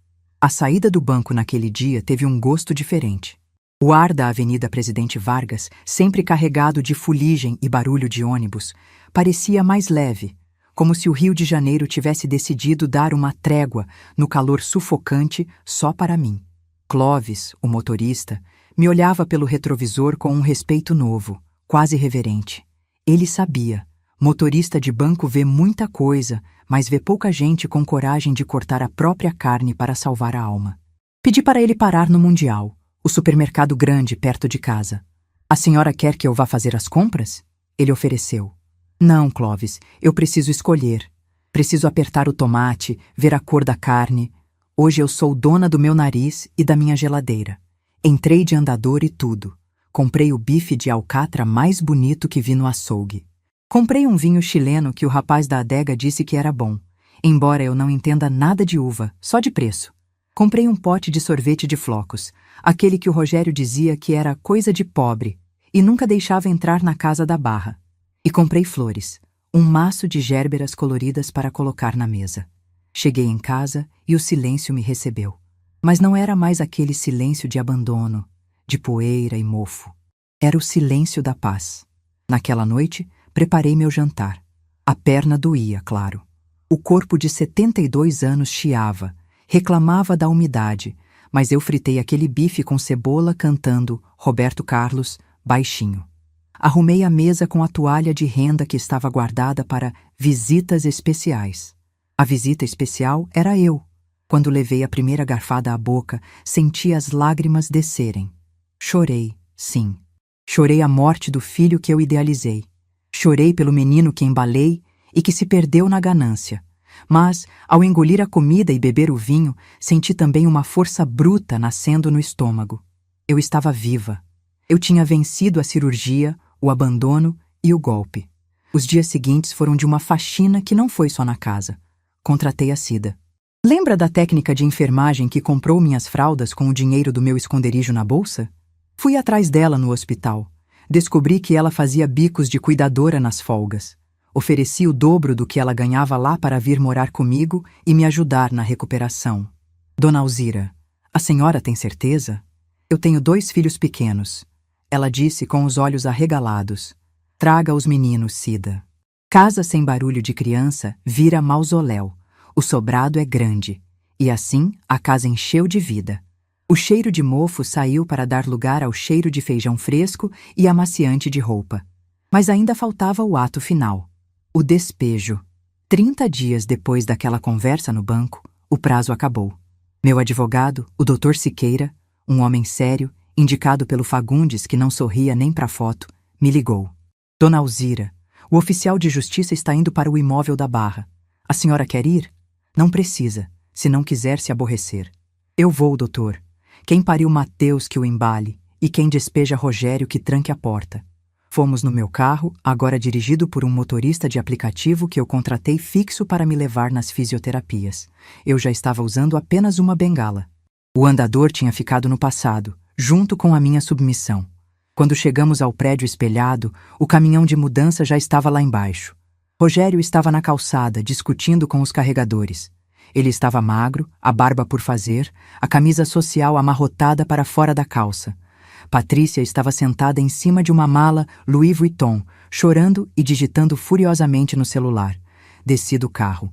A saída do banco naquele dia teve um gosto diferente. O ar da Avenida Presidente Vargas, sempre carregado de fuligem e barulho de ônibus, parecia mais leve, como se o Rio de Janeiro tivesse decidido dar uma trégua no calor sufocante só para mim. Clóvis, o motorista, me olhava pelo retrovisor com um respeito novo, quase reverente. Ele sabia. Motorista de banco vê muita coisa, mas vê pouca gente com coragem de cortar a própria carne para salvar a alma. Pedi para ele parar no Mundial, o supermercado grande perto de casa. A senhora quer que eu vá fazer as compras? Ele ofereceu. Não, Clovis, eu preciso escolher. Preciso apertar o tomate, ver a cor da carne. Hoje eu sou dona do meu nariz e da minha geladeira. Entrei de andador e tudo. Comprei o bife de alcatra mais bonito que vi no açougue. Comprei um vinho chileno que o rapaz da adega disse que era bom, embora eu não entenda nada de uva, só de preço. Comprei um pote de sorvete de flocos, aquele que o Rogério dizia que era coisa de pobre e nunca deixava entrar na casa da Barra. E comprei flores, um maço de gérberas coloridas para colocar na mesa. Cheguei em casa e o silêncio me recebeu. Mas não era mais aquele silêncio de abandono, de poeira e mofo. Era o silêncio da paz. Naquela noite, preparei meu jantar. A perna doía, claro. O corpo de 72 anos chiava, reclamava da umidade, mas eu fritei aquele bife com cebola cantando Roberto Carlos, baixinho. Arrumei a mesa com a toalha de renda que estava guardada para visitas especiais. A visita especial era eu. Quando levei a primeira garfada à boca, senti as lágrimas descerem. Chorei, sim. Chorei a morte do filho que eu idealizei. Chorei pelo menino que embalei e que se perdeu na ganância. Mas, ao engolir a comida e beber o vinho, senti também uma força bruta nascendo no estômago. Eu estava viva. Eu tinha vencido a cirurgia, o abandono e o golpe. Os dias seguintes foram de uma faxina que não foi só na casa. Contratei a Cida. Lembra da técnica de enfermagem que comprou minhas fraldas com o dinheiro do meu esconderijo na bolsa? Fui atrás dela no hospital. Descobri que ela fazia bicos de cuidadora nas folgas. Ofereci o dobro do que ela ganhava lá para vir morar comigo e me ajudar na recuperação. Dona Alzira, a senhora tem certeza? Eu tenho 2 filhos pequenos. Ela disse com os olhos arregalados. Traga os meninos, Cida. Casa sem barulho de criança vira mausoléu. O sobrado é grande. E assim a casa encheu de vida. O cheiro de mofo saiu para dar lugar ao cheiro de feijão fresco e amaciante de roupa. Mas ainda faltava o ato final. O despejo. 30 dias depois daquela conversa no banco, o prazo acabou. Meu advogado, o Dr. Siqueira, um homem sério, indicado pelo Fagundes que não sorria nem para foto, me ligou. Dona Alzira, o oficial de justiça está indo para o imóvel da Barra. A senhora quer ir? Não precisa, se não quiser se aborrecer. Eu vou, doutor. Quem pariu Mateus que o embale, e quem despeja Rogério que tranque a porta. Fomos no meu carro, agora dirigido por um motorista de aplicativo que eu contratei fixo para me levar nas fisioterapias. Eu já estava usando apenas uma bengala. O andador tinha ficado no passado, junto com a minha submissão. Quando chegamos ao prédio espelhado, o caminhão de mudança já estava lá embaixo. Rogério estava na calçada, discutindo com os carregadores. Ele estava magro, a barba por fazer, a camisa social amarrotada para fora da calça. Patrícia estava sentada em cima de uma mala Louis Vuitton, chorando e digitando furiosamente no celular. Desci do carro.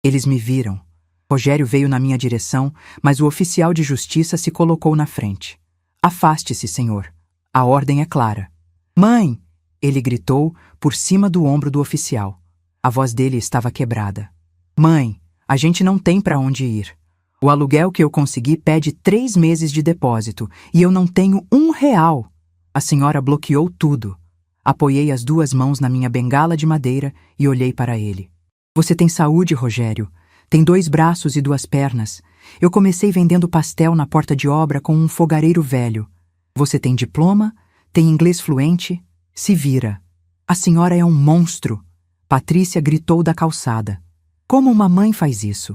Eles me viram. Rogério veio na minha direção, mas o oficial de justiça se colocou na frente. Afaste-se, senhor. A ordem é clara. Mãe! Ele gritou por cima do ombro do oficial. A voz dele estava quebrada. Mãe! A gente não tem para onde ir. O aluguel que eu consegui pede 3 meses de depósito e eu não tenho R$1. A senhora bloqueou tudo. Apoiei as 2 mãos na minha bengala de madeira e olhei para ele. Você tem saúde, Rogério. Tem 2 braços e 2 pernas. Eu comecei vendendo pastel na porta de obra com um fogareiro velho. Você tem diploma? Tem inglês fluente? Se vira. A senhora é um monstro. Patrícia gritou da calçada. Como uma mãe faz isso?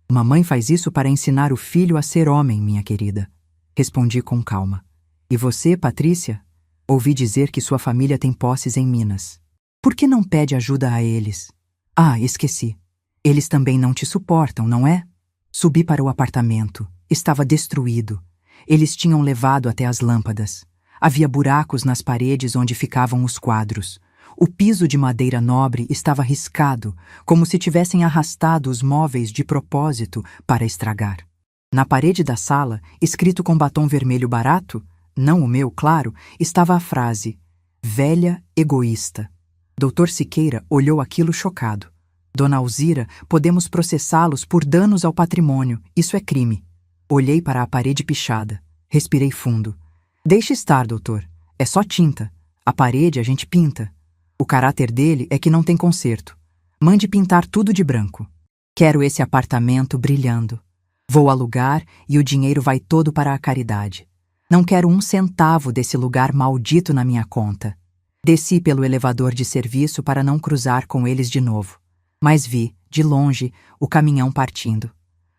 Uma mãe faz isso para ensinar o filho a ser homem, minha querida. Respondi com calma. E você, Patrícia? Ouvi dizer que sua família tem posses em Minas. Por que não pede ajuda a eles? Ah, esqueci. Eles também não te suportam, não é? Subi para o apartamento. Estava destruído. Eles tinham levado até as lâmpadas. Havia buracos nas paredes onde ficavam os quadros. O piso de madeira nobre estava riscado, como se tivessem arrastado os móveis de propósito para estragar. Na parede da sala, escrito com batom vermelho barato, não o meu, claro, estava a frase: Velha egoísta. Doutor Siqueira olhou aquilo chocado. Dona Alzira, podemos processá-los por danos ao patrimônio. Isso é crime. Olhei para a parede pichada. Respirei fundo. Deixe estar, doutor. É só tinta. A parede a gente pinta. O caráter dele é que não tem conserto. Mande pintar tudo de branco. Quero esse apartamento brilhando. Vou alugar e o dinheiro vai todo para a caridade. Não quero um centavo desse lugar maldito na minha conta. Desci pelo elevador de serviço para não cruzar com eles de novo. Mas vi, de longe, o caminhão partindo.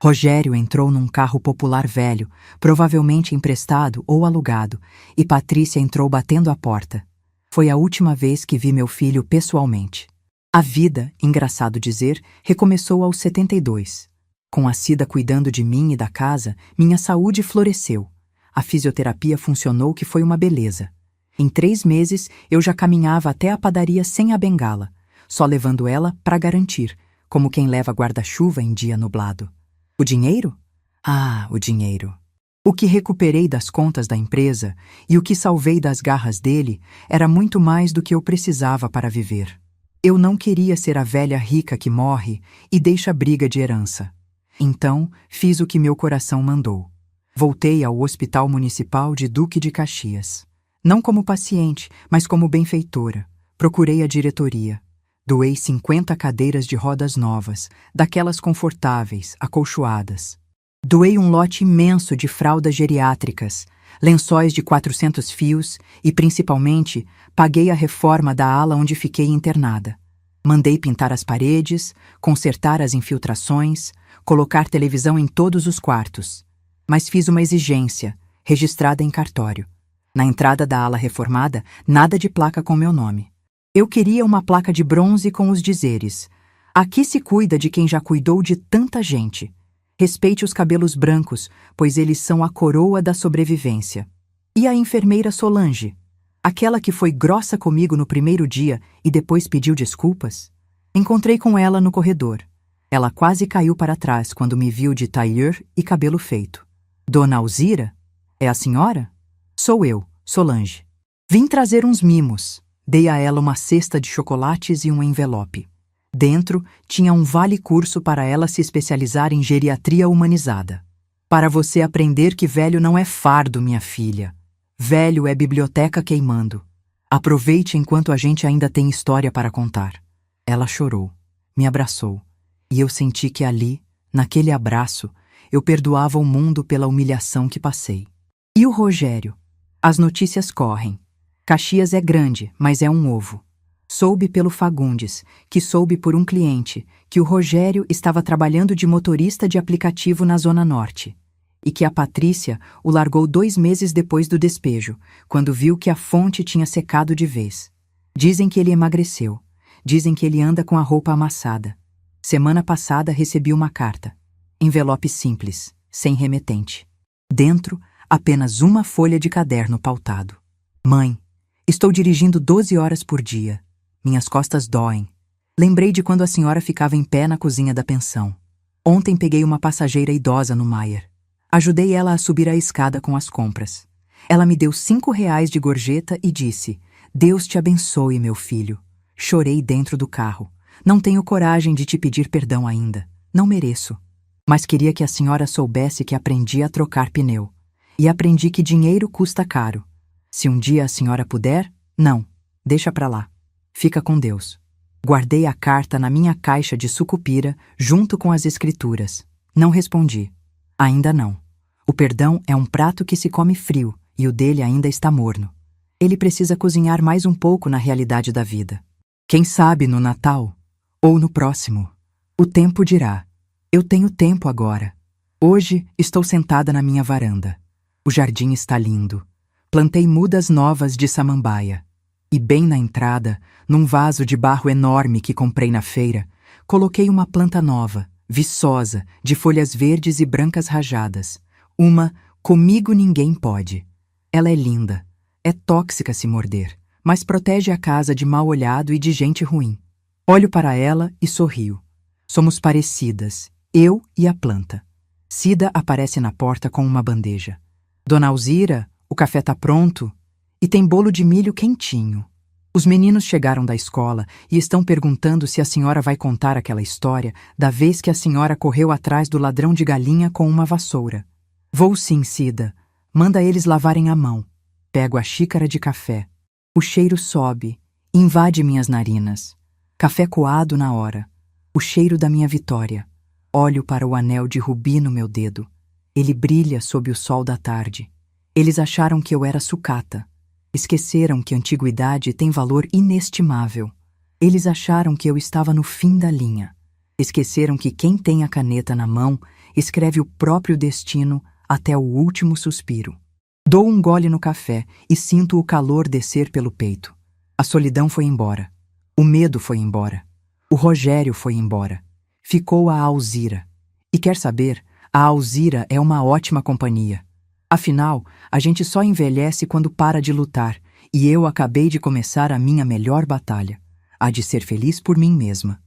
Rogério entrou num carro popular velho, provavelmente emprestado ou alugado, e Patrícia entrou batendo a porta. Foi a última vez que vi meu filho pessoalmente. A vida, engraçado dizer, recomeçou aos 72. Com a Cida cuidando de mim e da casa, minha saúde floresceu. A fisioterapia funcionou, que foi uma beleza. Em 3 meses, eu já caminhava até a padaria sem a bengala, só levando ela para garantir, como quem leva guarda-chuva em dia nublado. O dinheiro? Ah, o dinheiro. O que recuperei das contas da empresa e o que salvei das garras dele era muito mais do que eu precisava para viver. Eu não queria ser a velha rica que morre e deixa briga de herança. Então, fiz o que meu coração mandou. Voltei ao Hospital Municipal de Duque de Caxias. Não como paciente, mas como benfeitora. Procurei a diretoria. Doei 50 cadeiras de rodas novas, daquelas confortáveis, acolchoadas. Doei um lote imenso de fraldas geriátricas, lençóis de 400 fios e, principalmente, paguei a reforma da ala onde fiquei internada. Mandei pintar as paredes, consertar as infiltrações, colocar televisão em todos os quartos. Mas fiz uma exigência, registrada em cartório. Na entrada da ala reformada, nada de placa com meu nome. Eu queria uma placa de bronze com os dizeres: aqui se cuida de quem já cuidou de tanta gente. Respeite os cabelos brancos, pois eles são a coroa da sobrevivência. E a enfermeira Solange, aquela que foi grossa comigo no primeiro dia e depois pediu desculpas? Encontrei com ela no corredor. Ela quase caiu para trás quando me viu de tailleur e cabelo feito. Dona Alzira? É a senhora? Sou eu, Solange. Vim trazer uns mimos. Dei a ela uma cesta de chocolates e um envelope. Dentro tinha um vale-curso para ela se especializar em geriatria humanizada. Para você aprender que velho não é fardo, minha filha. Velho é biblioteca queimando. Aproveite enquanto a gente ainda tem história para contar. Ela chorou, me abraçou, e eu senti que ali, naquele abraço, eu perdoava o mundo pela humilhação que passei. E o Rogério? As notícias correm. Caxias é grande, mas é um ovo. Soube pelo Fagundes, que soube por um cliente, que o Rogério estava trabalhando de motorista de aplicativo na Zona Norte, e que a Patrícia o largou 2 meses depois do despejo, quando viu que a fonte tinha secado de vez. Dizem que ele emagreceu. Dizem que ele anda com a roupa amassada. Semana passada recebi uma carta. Envelope simples, sem remetente. Dentro, apenas uma folha de caderno pautado. Mãe, estou dirigindo 12 horas por dia. Minhas costas doem. Lembrei de quando a senhora ficava em pé na cozinha da pensão. Ontem peguei uma passageira idosa no Maier. Ajudei ela a subir a escada com as compras. Ela me deu R$ 5 de gorjeta e disse: Deus te abençoe, meu filho. Chorei dentro do carro. Não tenho coragem de te pedir perdão ainda. Não mereço. Mas queria que a senhora soubesse que aprendi a trocar pneu. E aprendi que dinheiro custa caro. Se um dia a senhora puder, não. Deixa pra lá. Fica com Deus. Guardei a carta na minha caixa de sucupira, junto com as escrituras. Não respondi. Ainda não. O perdão é um prato que se come frio, e o dele ainda está morno. Ele precisa cozinhar mais um pouco na realidade da vida. Quem sabe no Natal? Ou no próximo? O tempo dirá. Eu tenho tempo agora. Hoje estou sentada na minha varanda. O jardim está lindo. Plantei mudas novas de samambaia. E bem na entrada, num vaso de barro enorme que comprei na feira, coloquei uma planta nova, viçosa, de folhas verdes e brancas rajadas. Uma "Comigo ninguém pode". Ela é linda. É tóxica se morder, mas protege a casa de mal-olhado e de gente ruim. Olho para ela e sorrio. Somos parecidas, eu e a planta. Cida aparece na porta com uma bandeja. Dona Alzira, o café tá pronto e tem bolo de milho quentinho. Os meninos chegaram da escola e estão perguntando se a senhora vai contar aquela história da vez que a senhora correu atrás do ladrão de galinha com uma vassoura. Vou sim, Cida. Manda eles lavarem a mão. Pego a xícara de café. O cheiro sobe, invade minhas narinas. Café coado na hora. O cheiro da minha vitória. Olho para o anel de rubi no meu dedo. Ele brilha sob o sol da tarde. Eles acharam que eu era sucata. Esqueceram que a antiguidade tem valor inestimável. Eles acharam que eu estava no fim da linha. Esqueceram que quem tem a caneta na mão escreve o próprio destino até o último suspiro. Dou um gole no café e sinto o calor descer pelo peito. A solidão foi embora. O medo foi embora. O Rogério foi embora. Ficou a Alzira. E quer saber, a Alzira é uma ótima companhia. Afinal, a gente só envelhece quando para de lutar, e eu acabei de começar a minha melhor batalha, a de ser feliz por mim mesma.